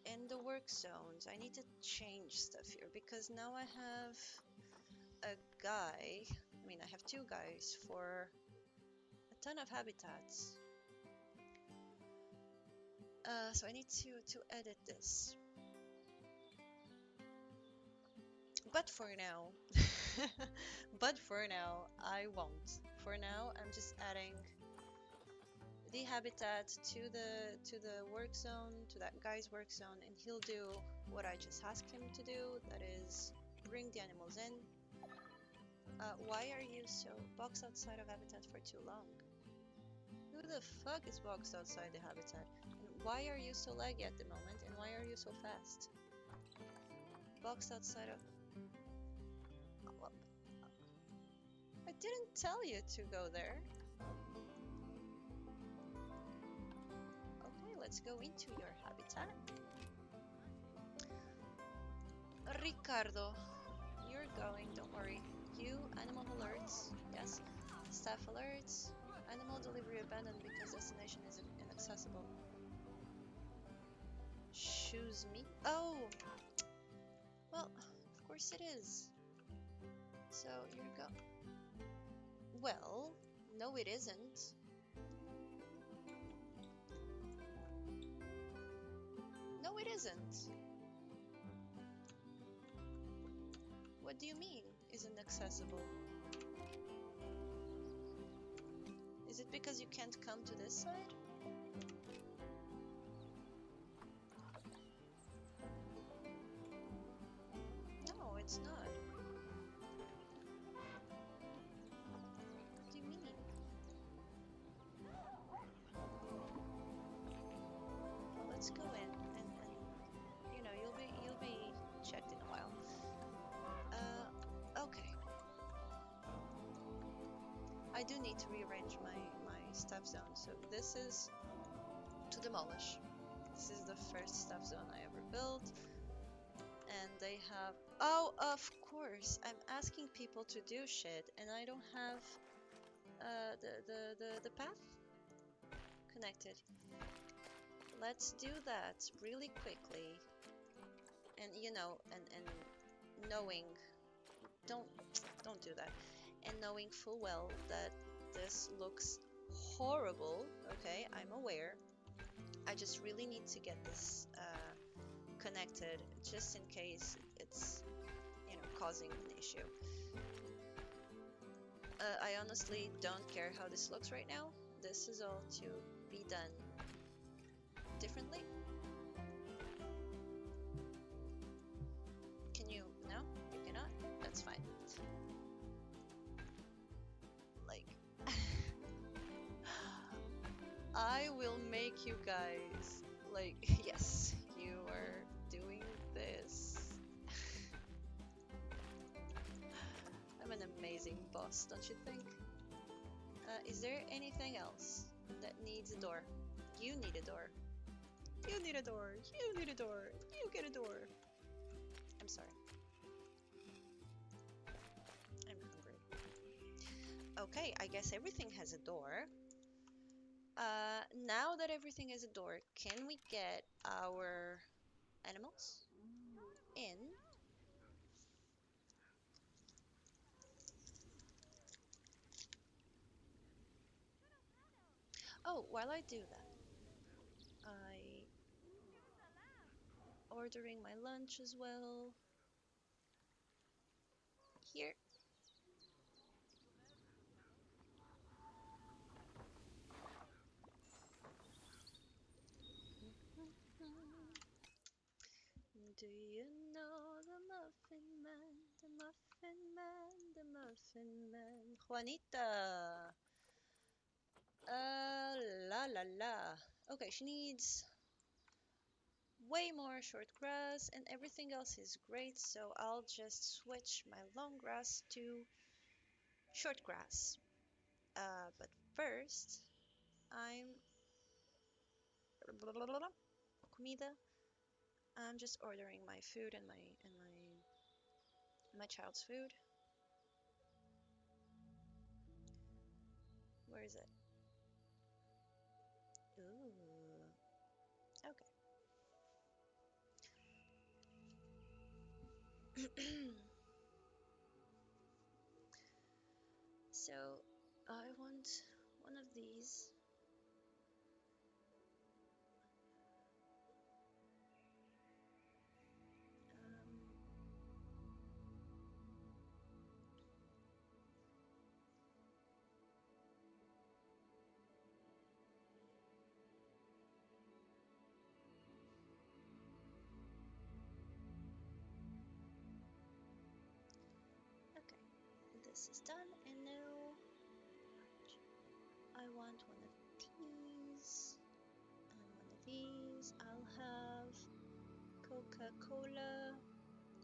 In the work zones, I need to change stuff here because now I have a guy. I mean, I have two guys for a ton of habitats. So I need to edit this. But for now, I won't. For now, I'm just adding the habitat to the work zone, to that guy's work zone, and he'll do what I just asked him to do. That is, bring the animals in. Why are you so boxed outside of habitat for too long? Who the fuck is boxed outside the habitat? And why are you so laggy at the moment? And why are you so fast? Boxed outside of... Well, I didn't tell you to go there. Okay, let's go into your habitat. Ricardo, you're going, don't worry. You, animal alerts, yes. Staff alerts. Animal delivery abandoned because destination is inaccessible. Choose me? Oh! Well, of course it is. So, you go. Well, no it isn't. No it isn't. What do you mean, isn't accessible? Is it because you can't come to this side? No, it's not. What do you mean? Well, let's go in and you know, you'll be checked in a while. Okay. I do need to rearrange my stuff zone. So this is to demolish. This is the first stuff zone I ever built. And they have... Oh, of course. I'm asking people to do shit and I don't have the path connected. Let's do that really quickly. And you know, and knowing... Don't do that. And knowing full well that this looks horrible, okay, I'm aware. I just really need to get this connected, just in case it's, you know, causing an issue. I honestly don't care how this looks right now. This is all to be done differently. Can you? No? You cannot? That's fine. I will make you guys like, yes, you are doing this. I'm an amazing boss, don't you think? Is there anything else that needs a door? You need a door. You need a door. You need a door. You get a door. I'm sorry. I'm hungry. Okay, I guess everything has a door. Now that everything has a door, can we get our animals in? Oh, while I do that, I ordering my lunch as well. Here. Do you know the Muffin Man, the Muffin Man, the Muffin Man? Juanita. La la la. Okay, she needs way more short grass and everything else is great, so I'll just switch my long grass to short grass. But first, I'm comida. I'm just ordering my food and my child's food. Where is it? Ooh. Okay. So I want one of these. Okay, this is done, and now I want one of these and one of these. I'll have Coca-Cola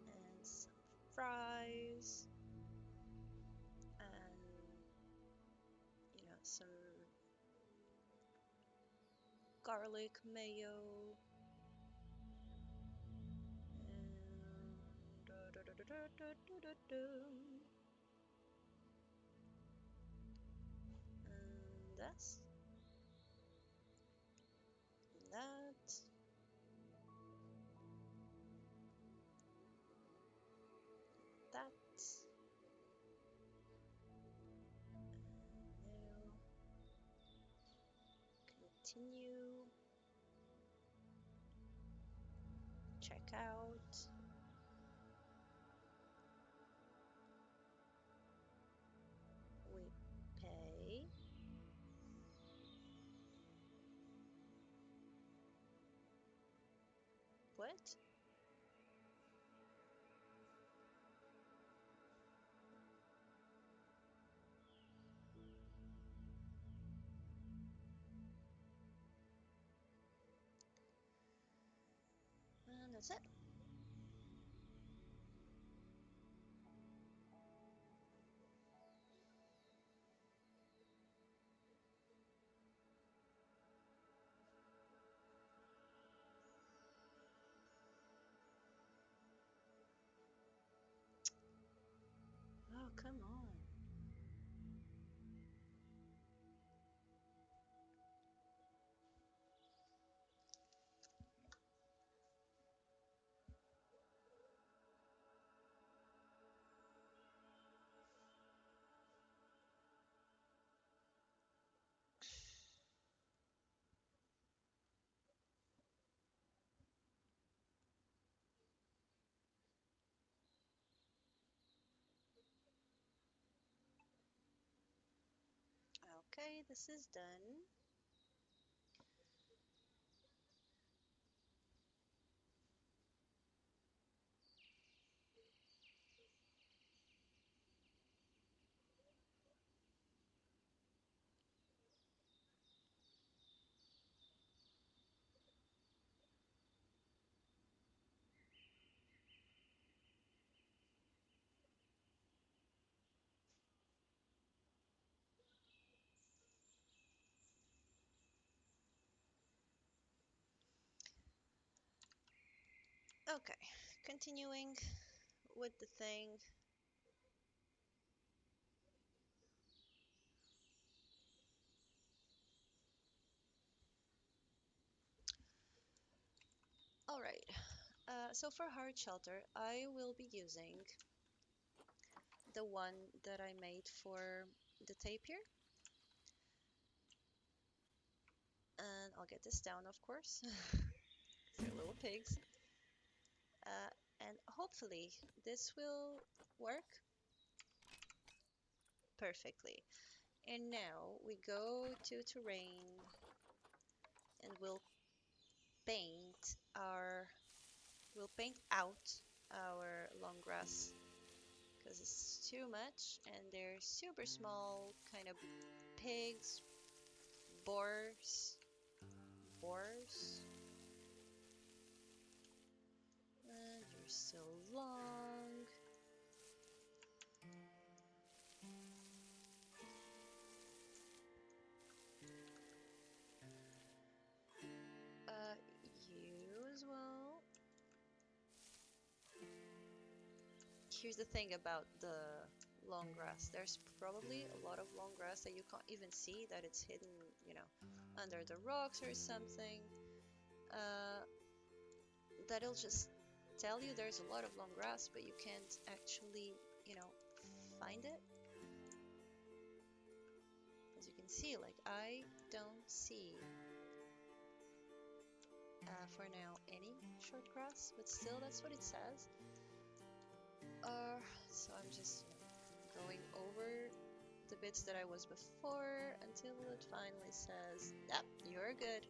and some fries and some garlic mayo and and this and that. That. Now continue. Check out. We pay. What? And that's it. Oh, come on. Okay, this is done. Okay, continuing with the thing. All right. So for hard shelter, I will be using the one that I made for the tape here. And I'll get this down, of course. They're little pigs. Uh, and hopefully this will work perfectly. And now we go to terrain and paint our we'll paint out our long grass because it's too much and they're super small kind of pigs, boars, boars, and you're still long. Uh, you as well. Here's the thing about the long grass. There's probably a lot of long grass that you can't even see that it's hidden, you know, under the rocks or something. Uh, that'll just tell you there's a lot of long grass, but you can't actually, you know, find it. As you can see, like I don't see for now any short grass, but still that's what it says. So I'm just going over the bits that I was before until it finally says, yep, you're good.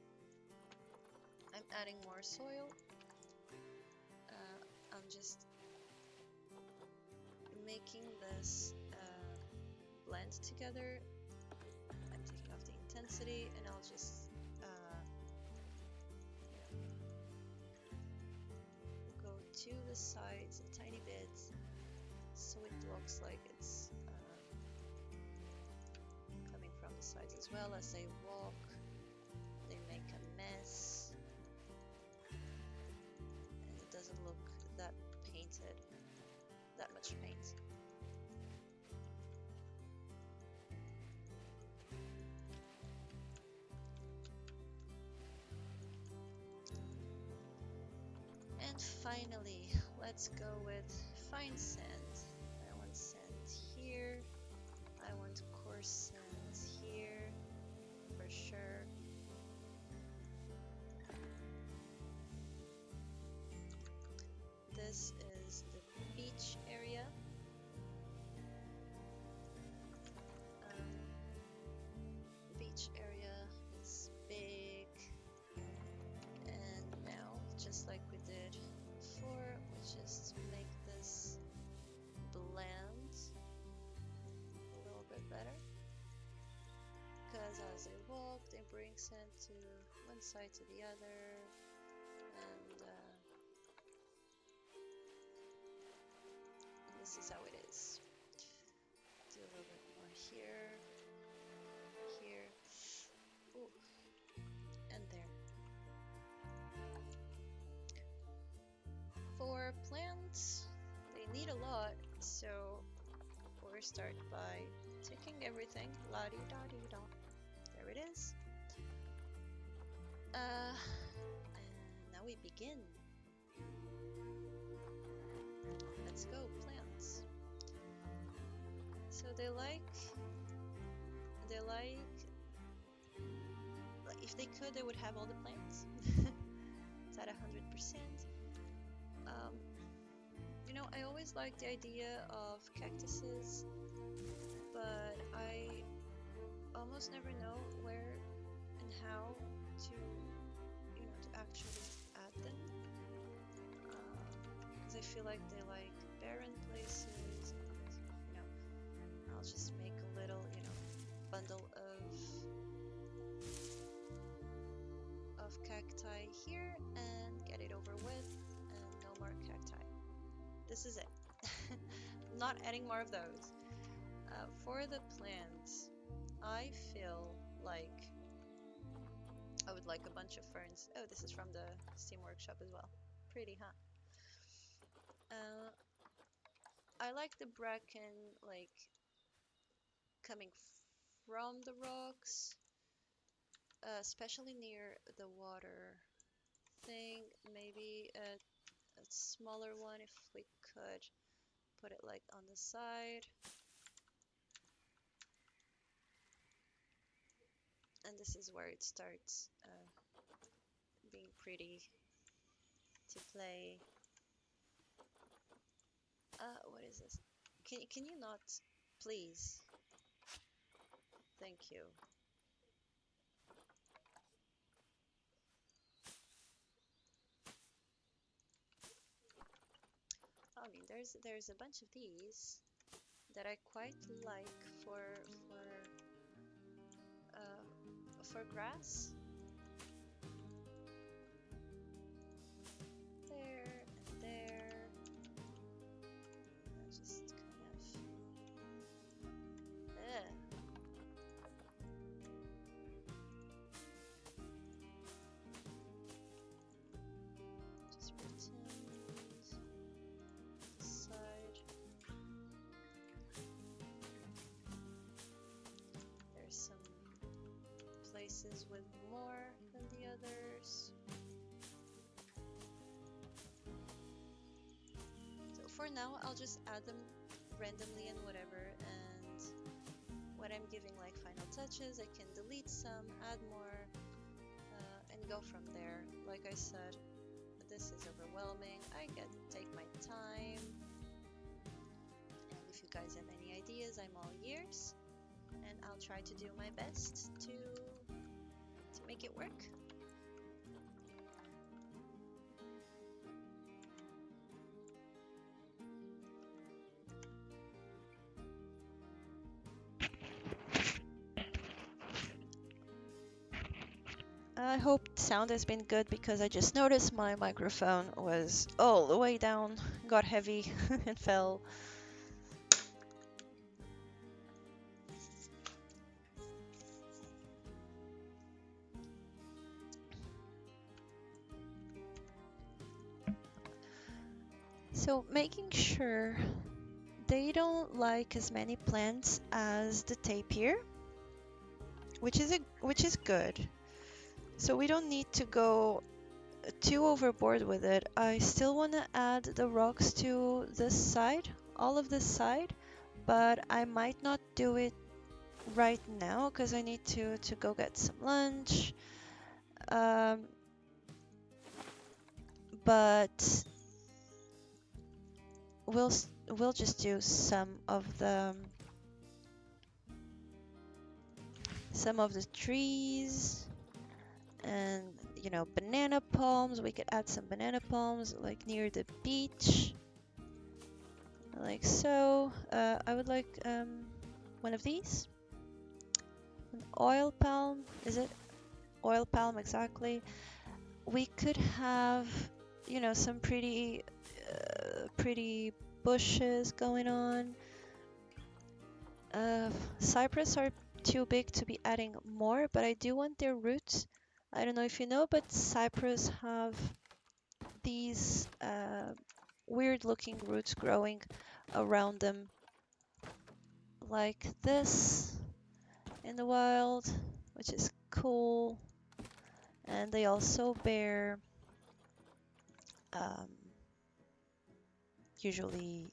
I'm adding more soil. I'm just making this blend together. I'm taking off the intensity and I'll just go to the sides a tiny bit so it looks like it's coming from the sides as well. As they walk, they make a mess and it doesn't look that painted, that much paint. And finally, let's go with fine sand. I want sand here. I want coarse sand here for sure. This is the beach area. Beach area is big. And now, just like we did before, we just make this blend a little bit better. Because as they walk, they bring sand to one side to the other, and this is how it is. Do a little bit more here, here, ooh, and there. For plants, they need a lot, so we'll start by taking everything, la-di-da-di-da. There it is. And now we begin. Let's go, plants. So they like, if they could, they would have all the plants. It's at 100%. You know, I always liked the idea of cactuses, but I almost never know where and how to, you know, to actually add them. Because I feel like they like barren places. And, you know, I'll just make a little, you know, bundle of cacti here and get it over with, and no more cacti. This is it. Not adding more of those. For the plants, I feel like I would like a bunch of ferns. Oh, this is from the Steam Workshop as well. Pretty, huh? Uh, I like the bracken like coming from the rocks, especially near the water thing. Maybe a smaller one if we could put it like on the side. And this is where it starts being pretty to play. What is this? Can you not, please? Thank you. I mean, there's a bunch of these that I quite like for grass. There and there. Just kind of. Just pretend side. There's some places with more than the others. So for now, I'll just add them randomly and whatever, and when I'm giving like final touches, I can delete some, add more, and go from there. Like I said, this is overwhelming. I get to take my time, and if you guys have any ideas, I'm all ears, and I'll try to do my best to make it work. I hope sound has been good because I just noticed my microphone was all the way down, got heavy and fell. So making sure they don't like as many plants as the tapir, which is good. So we don't need to go too overboard with it. I still want to add the rocks to this side, all of this side, but I might not do it right now because I need to go get some lunch. Um, but we'll just do some of the trees, and banana palms. We could add some banana palms like near the beach, like so. I would like one of these, an oil palm. Is it oil palm exactly? We could have some pretty bushes going on. Cypress are too big to be adding more, but I do want their roots. I don't know if you know, but cypress have these weird looking roots growing around them like this in the wild, which is cool. And they also bear um, usually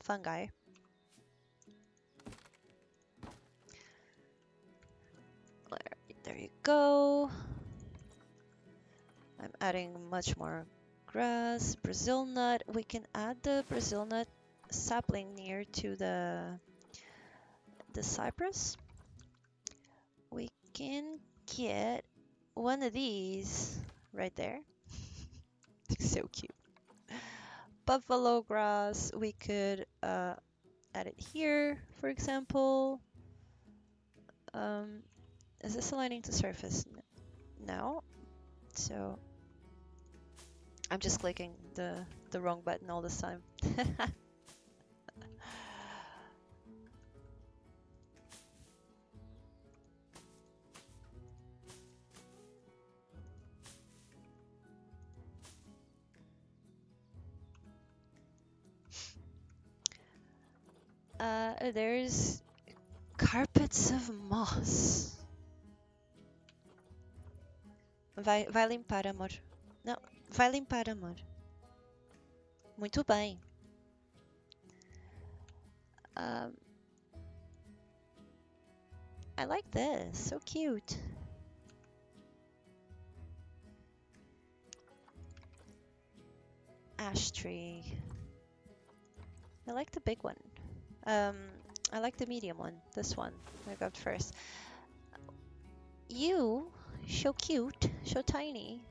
fungi. There you go. I'm adding much more grass. Brazil nut. We can add the Brazil nut sapling near to the cypress. We can get one of these right there. So cute. Buffalo grass. We could add it here, for example. Is this aligning to surface? No. So I'm just clicking the wrong button all this time. There's carpets of moss. Vai limpar, amor. Não, vai limpar, amor. Muito bem. Um, I like this. So cute. Ash tree. I like the big one. I like the medium one. This one I got first. You, so cute, so tiny.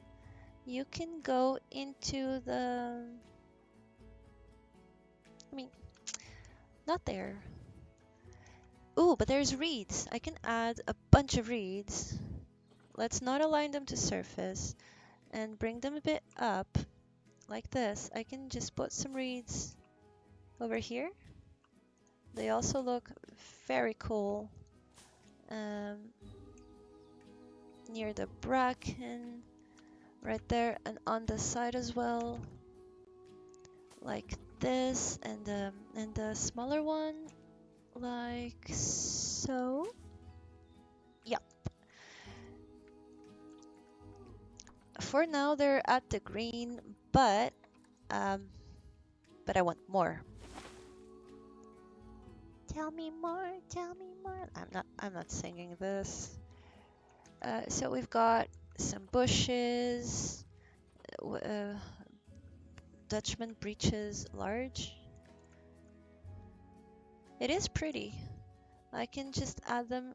You can go into the... I mean, not there. Ooh, but there's reeds. I can add a bunch of reeds. Let's not align them to surface and bring them a bit up like this. I can just put some reeds over here. They also look very cool near the bracken right there and on the side as well, like this, and the smaller one like so. Yep. For now they're at the green, but I want more. Tell me more, tell me more. I'm not singing this. So we've got some bushes, Dutchman breeches large. It is pretty. I can just add them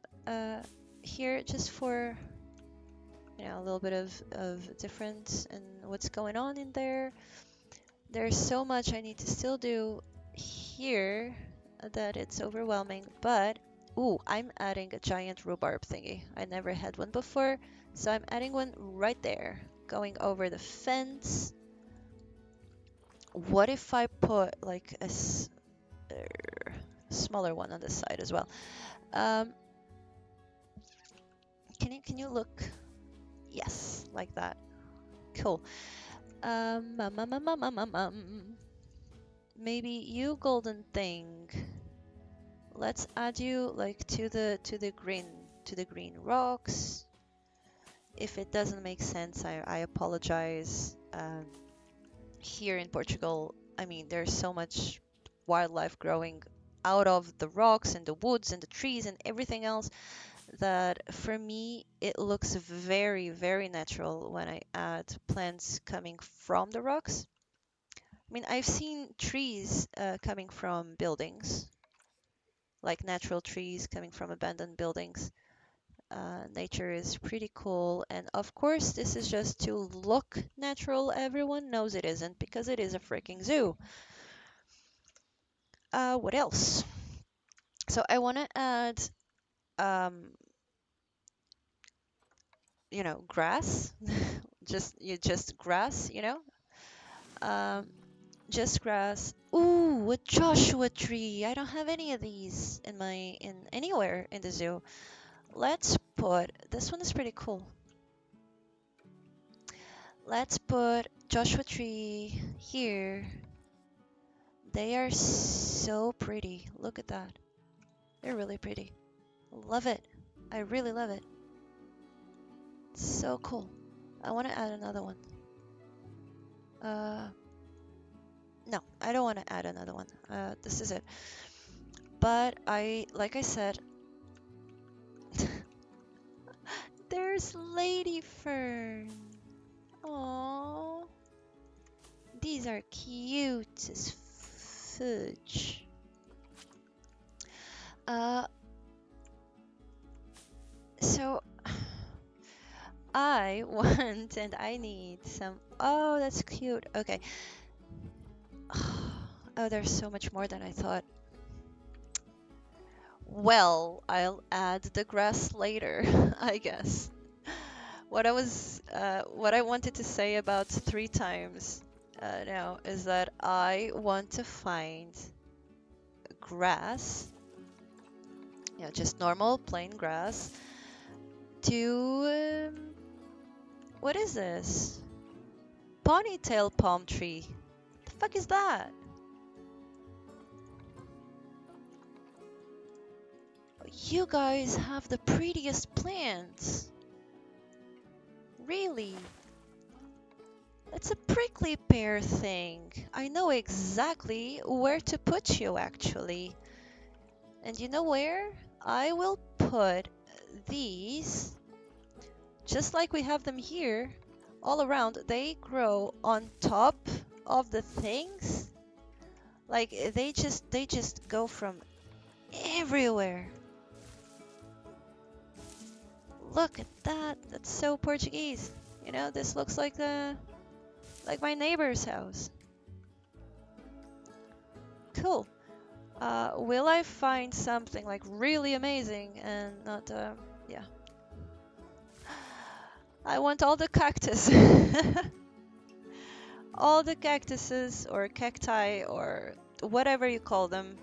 here just for, you know, a little bit of difference in what's going on in there. There's so much I need to still do here that it's overwhelming, but ooh, I'm adding a giant rhubarb thingy. I never had one before, so I'm adding one right there, going over the fence. What if I put like a smaller one on the side as well? Can you look? Yes, like that. Cool. Maybe you golden thing. Let's add you like to the green rocks. If it doesn't make sense, I apologize. Here in Portugal, I mean, there's so much wildlife growing out of the rocks and the woods and the trees and everything else that for me it looks very, very natural when I add plants coming from the rocks. I mean, I've seen trees coming from buildings, like natural trees coming from abandoned buildings. Nature is pretty cool, and of course this is just to look natural. Everyone knows it isn't, because it is a freaking zoo. What else? So I want to add you know, grass. just grass, you know. Just grass. Ooh, a Joshua tree. I don't have any of these in anywhere in the zoo. Let's put, this one is pretty cool. Let's put Joshua tree here. They are so pretty. Look at that. They're really pretty. Love it. I really love it. So cool. I want to add another one. No, I don't want to add another one. This is it. But like I said, there's lady fern. Aww. These are cute as fudge. So I want and I need some. Oh, that's cute. Okay. Oh, there's so much more than I thought. Well, I'll add the grass later, I guess. What I wanted to say about 3 times now is that I want to find grass, you know, just normal plain grass, to what is this? Ponytail palm tree. The fuck is that? You guys have the prettiest plants. Really? It's a prickly pear thing. I know exactly where to put you, actually. And you know where? I will put these, just like we have them here, all around. They grow on top of the things. Like they just go from everywhere. Look at that. That's so Portuguese. You know, this looks like my neighbor's house. Cool. Will I find something like really amazing and not yeah. I want all the cactus. All the cactuses or cacti or whatever you call them.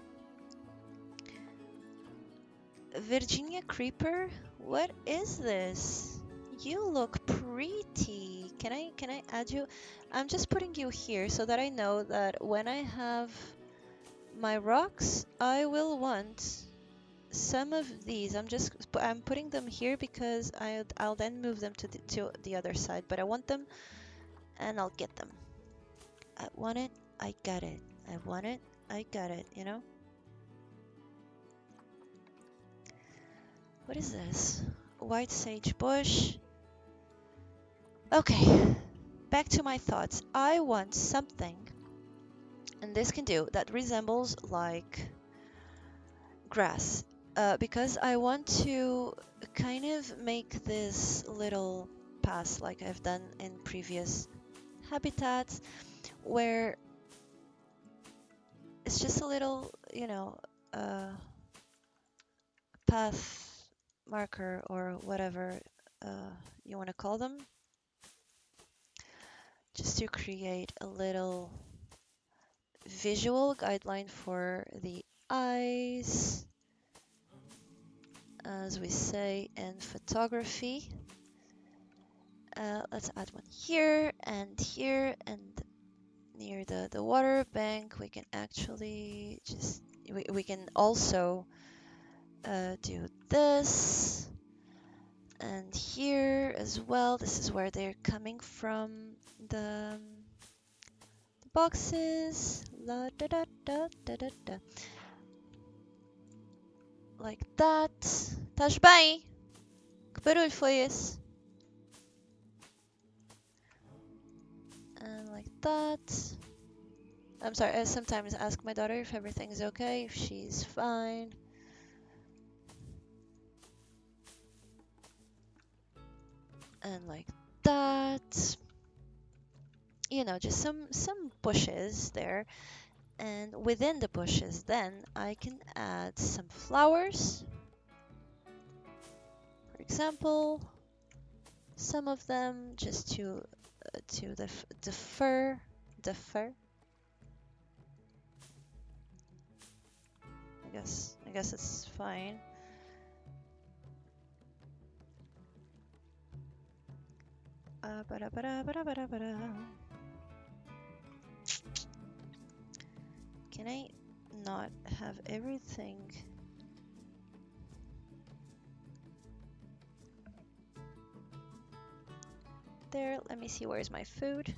Virginia creeper? What is this? You look pretty. Can I add you? I'm just putting you here so that I know that when I have my rocks, I will want some of these. I'm putting them here because I'll then move them to the other side, but I want them and I'll get them. I want it, I got it. I want it, I got it, you know? What is this? White sage bush. Okay, back to my thoughts. I want something, and this can do, that resembles like grass. Because I want to kind of make this little pass like I've done in previous habitats, where it's just a little, path marker or whatever you want to call them, just to create a little visual guideline for the eyes, as we say in photography. Let's add one here and here, and near the water bank we can actually just we can also do this, and here as well. This is where they're coming from, the boxes. La da da da da da da. Like that. Estás bem? Que barulho foi esse? And like that. I'm sorry, I sometimes ask my daughter if everything's okay, if she's fine. And like that. You know, just some bushes there. And within the bushes, then I can add some flowers. For example, some of them just to defer. I guess it's fine. Ba-da-ba-da-ba-da-ba-da-ba-da. Can I not have everything? There, let me see, where's my food?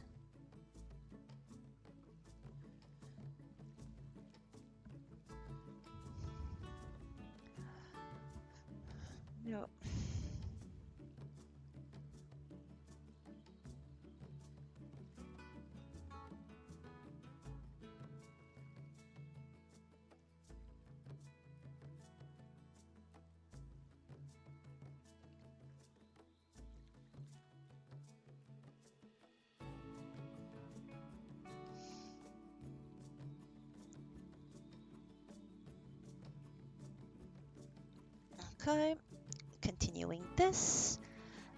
No. Okay, continuing this.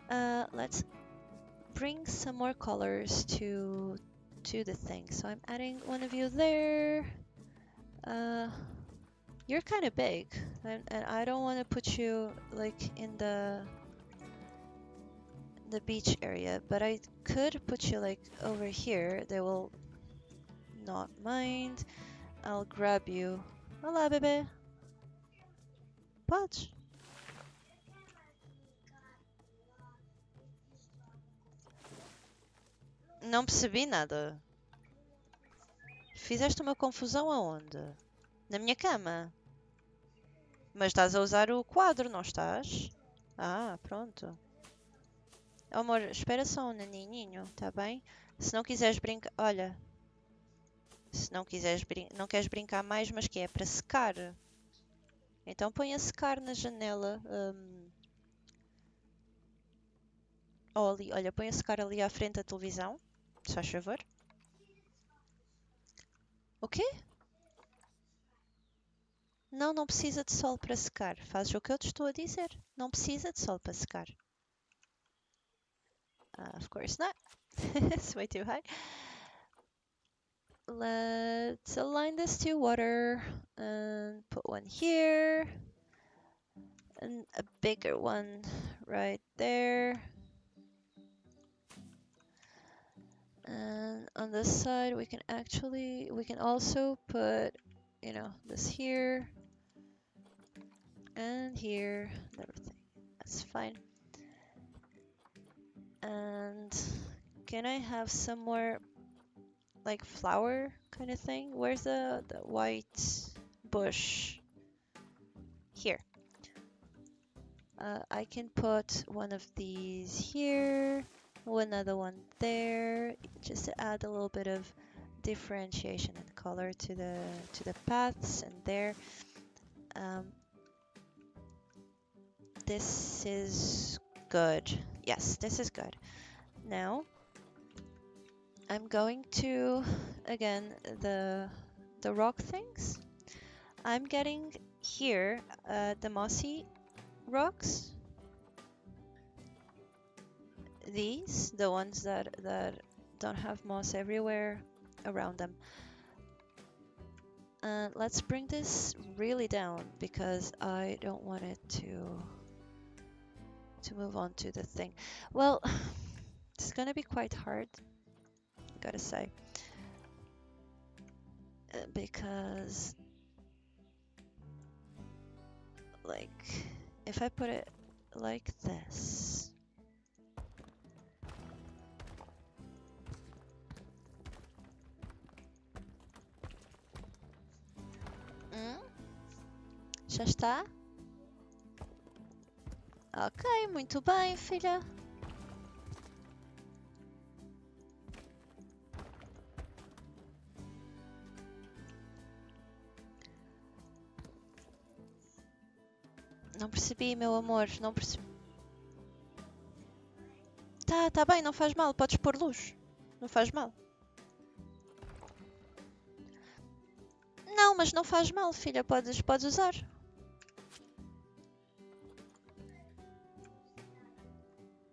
Let's bring some more colors to the thing. So I'm adding one of you there. You're kind of big, and I don't want to put you like in the beach area, but I could put you like over here. They will not mind. I'll grab you. Hola, bebe. Podes. Não percebi nada. Fizeste uma confusão aonde? Na minha cama. Mas estás a usar o quadro, não estás? Ah, pronto. Amor, espera só um naninho, tá bem? Se não quiseres brincar... Olha. Se não quiseres não queres brincar mais, mas que é para secar. Então põe a secar na janela. Ou ali, olha, põe a secar ali à frente da televisão. Se faz favor. O quê? Não, não precisa de sol para secar. Fazes o que eu te estou a dizer. Não precisa de sol para secar. Of course not. It's way too high. Let's align this to water and put one here and a bigger one right there. And on this side we can also put, you know, this here and here and everything. That's fine. And can I have some more like flower kind of thing? Where's the white bush? Here. I can put one of these here, another one there, just to add a little bit of differentiation and color to the paths. And there, this is good. Yes, this is good. Now I'm going to again the rock things. I'm getting here the mossy rocks. These, the ones that don't have moss everywhere around them. And let's bring this really down because I don't want it to move on to the thing. Well, it's gonna be quite hard, gotta say, because like if I put it like this, já está? Ok, muito bem, filha. Não percebi, meu amor, não percebi. Tá bem, não faz mal, podes pôr luz. Não faz mal. Não, mas não faz mal, filha, podes usar.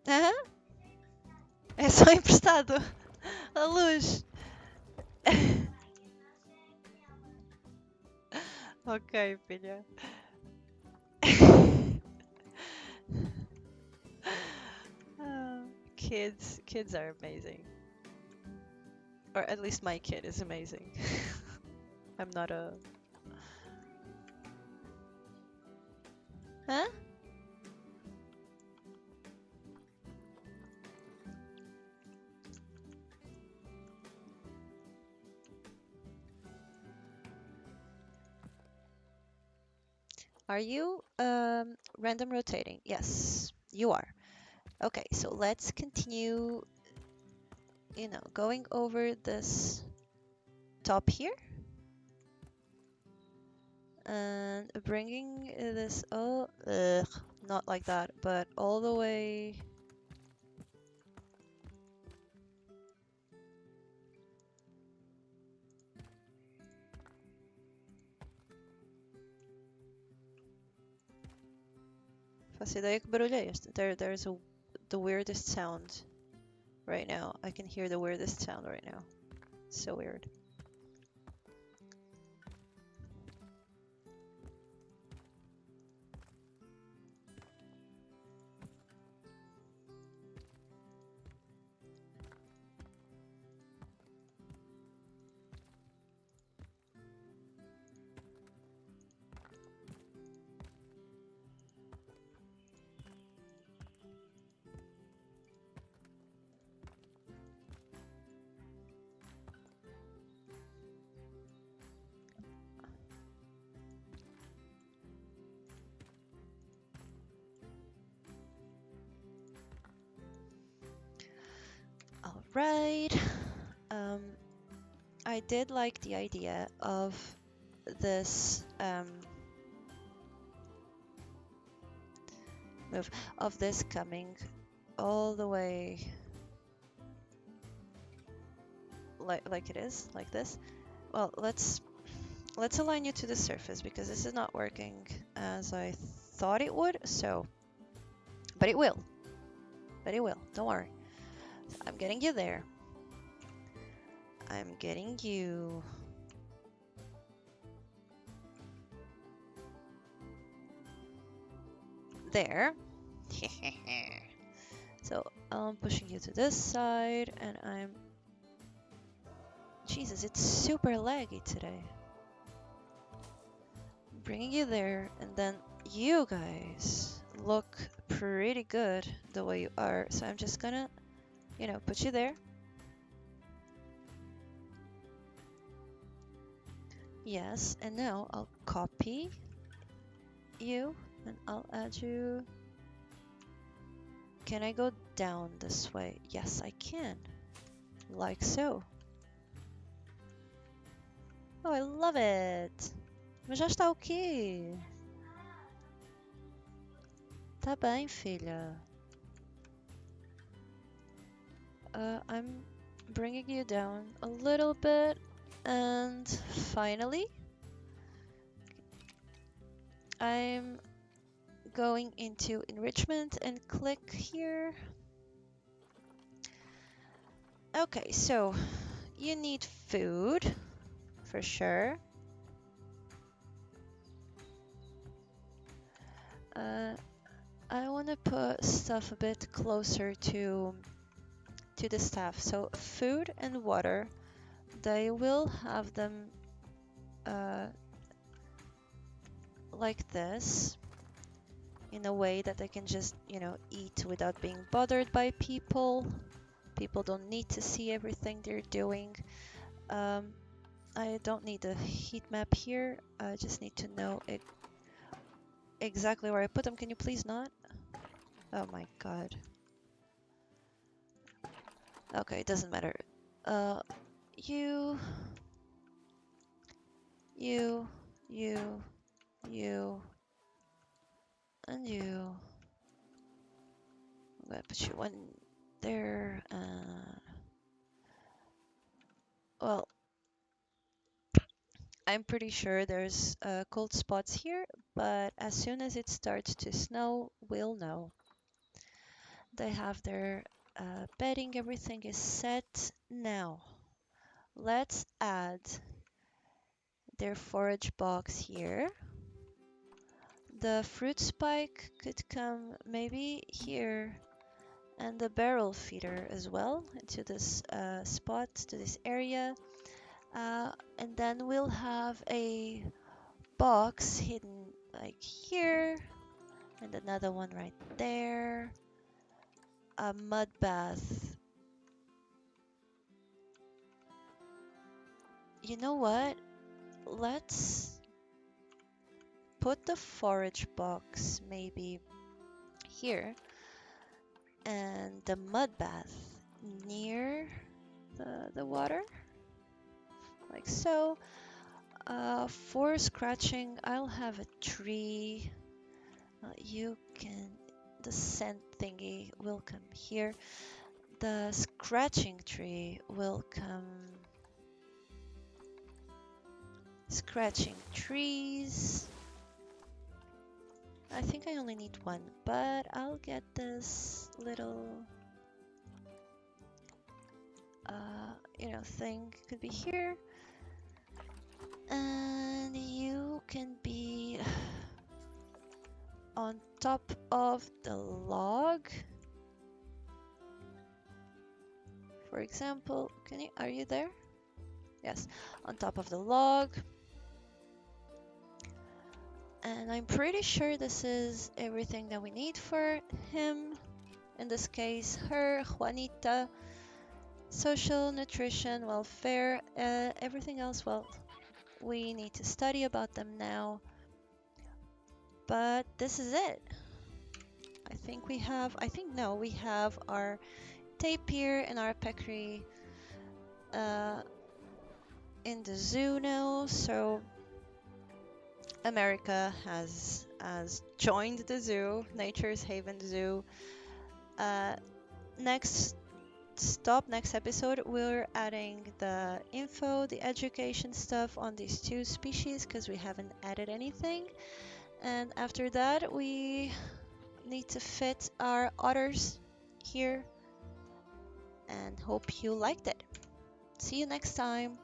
Aham. É só emprestado. A luz. Ok, filha. Kids are amazing. Or at least my kid is amazing. I'm not a... Huh? Are you random rotating? Yes, you are. Okay, so let's continue, you know, going over this top here. And bringing this, not like that, but all the way. Faço ideia que barulho é este. There's the weirdest sound right now. I can hear the weirdest sound right now. So weird. right. Um, I did like the idea of this move, of this coming all the way like it is, like this. Well, let's align you to the surface because this is not working as I thought it would. So, but it will. But it will. Don't worry. I'm getting you there. I'm getting you. There. So I'm pushing you to this side and I'm... Jesus, it's super laggy today. Bringing you there, and then you guys look pretty good the way you are. So I'm just gonna, you know, put you there. Yes, and now I'll copy you and I'll add you. Can I go down this way? Yes, I can. Like so. Oh, I love it. Mas já está o quê? Tá bem, filha. I'm bringing you down a little bit, and finally I'm going into enrichment and click here. Okay, so you need food for sure. I want to put stuff a bit closer to the staff. So food and water, they will have them like this, in a way that they can just, you know, eat without being bothered by people. People don't need to see everything they're doing. I don't need a heat map here. I just need to know exactly where I put them. Can you please not? Oh my god. Okay, it doesn't matter. You, you, you, you, and you. I'm gonna put you one there. Well, I'm pretty sure there's cold spots here, but as soon as it starts to snow, we'll know. They have their bedding, everything is set. Now, let's add their forage box here. The fruit spike could come maybe here, and the barrel feeder as well into this spot, to this area. And then we'll have a box hidden like here, and another one right there. A mud bath. You know what? Let's put the forage box maybe here, and the mud bath near the water, like so. For scratching, I'll have a tree. You can, the scent thingy will come here. The scratching tree will come. Scratching trees. I think I only need one, but I'll get this little, you know, thing. Could be here. And you can be on top of the log. For example, are you there? Yes, on top of the log. And I'm pretty sure this is everything that we need for him. In this case, her, Juanita, social, nutrition, welfare, everything else, well, we need to study about them now. But this is it. I think we have our tapir and our peccary in the zoo now. So America has joined the zoo, Nature's Haven Zoo. Uh, next next episode, we're adding the info, the education stuff on these two species because we haven't added anything. And after that, we need to fit our otters here and hope you liked it. See you next time.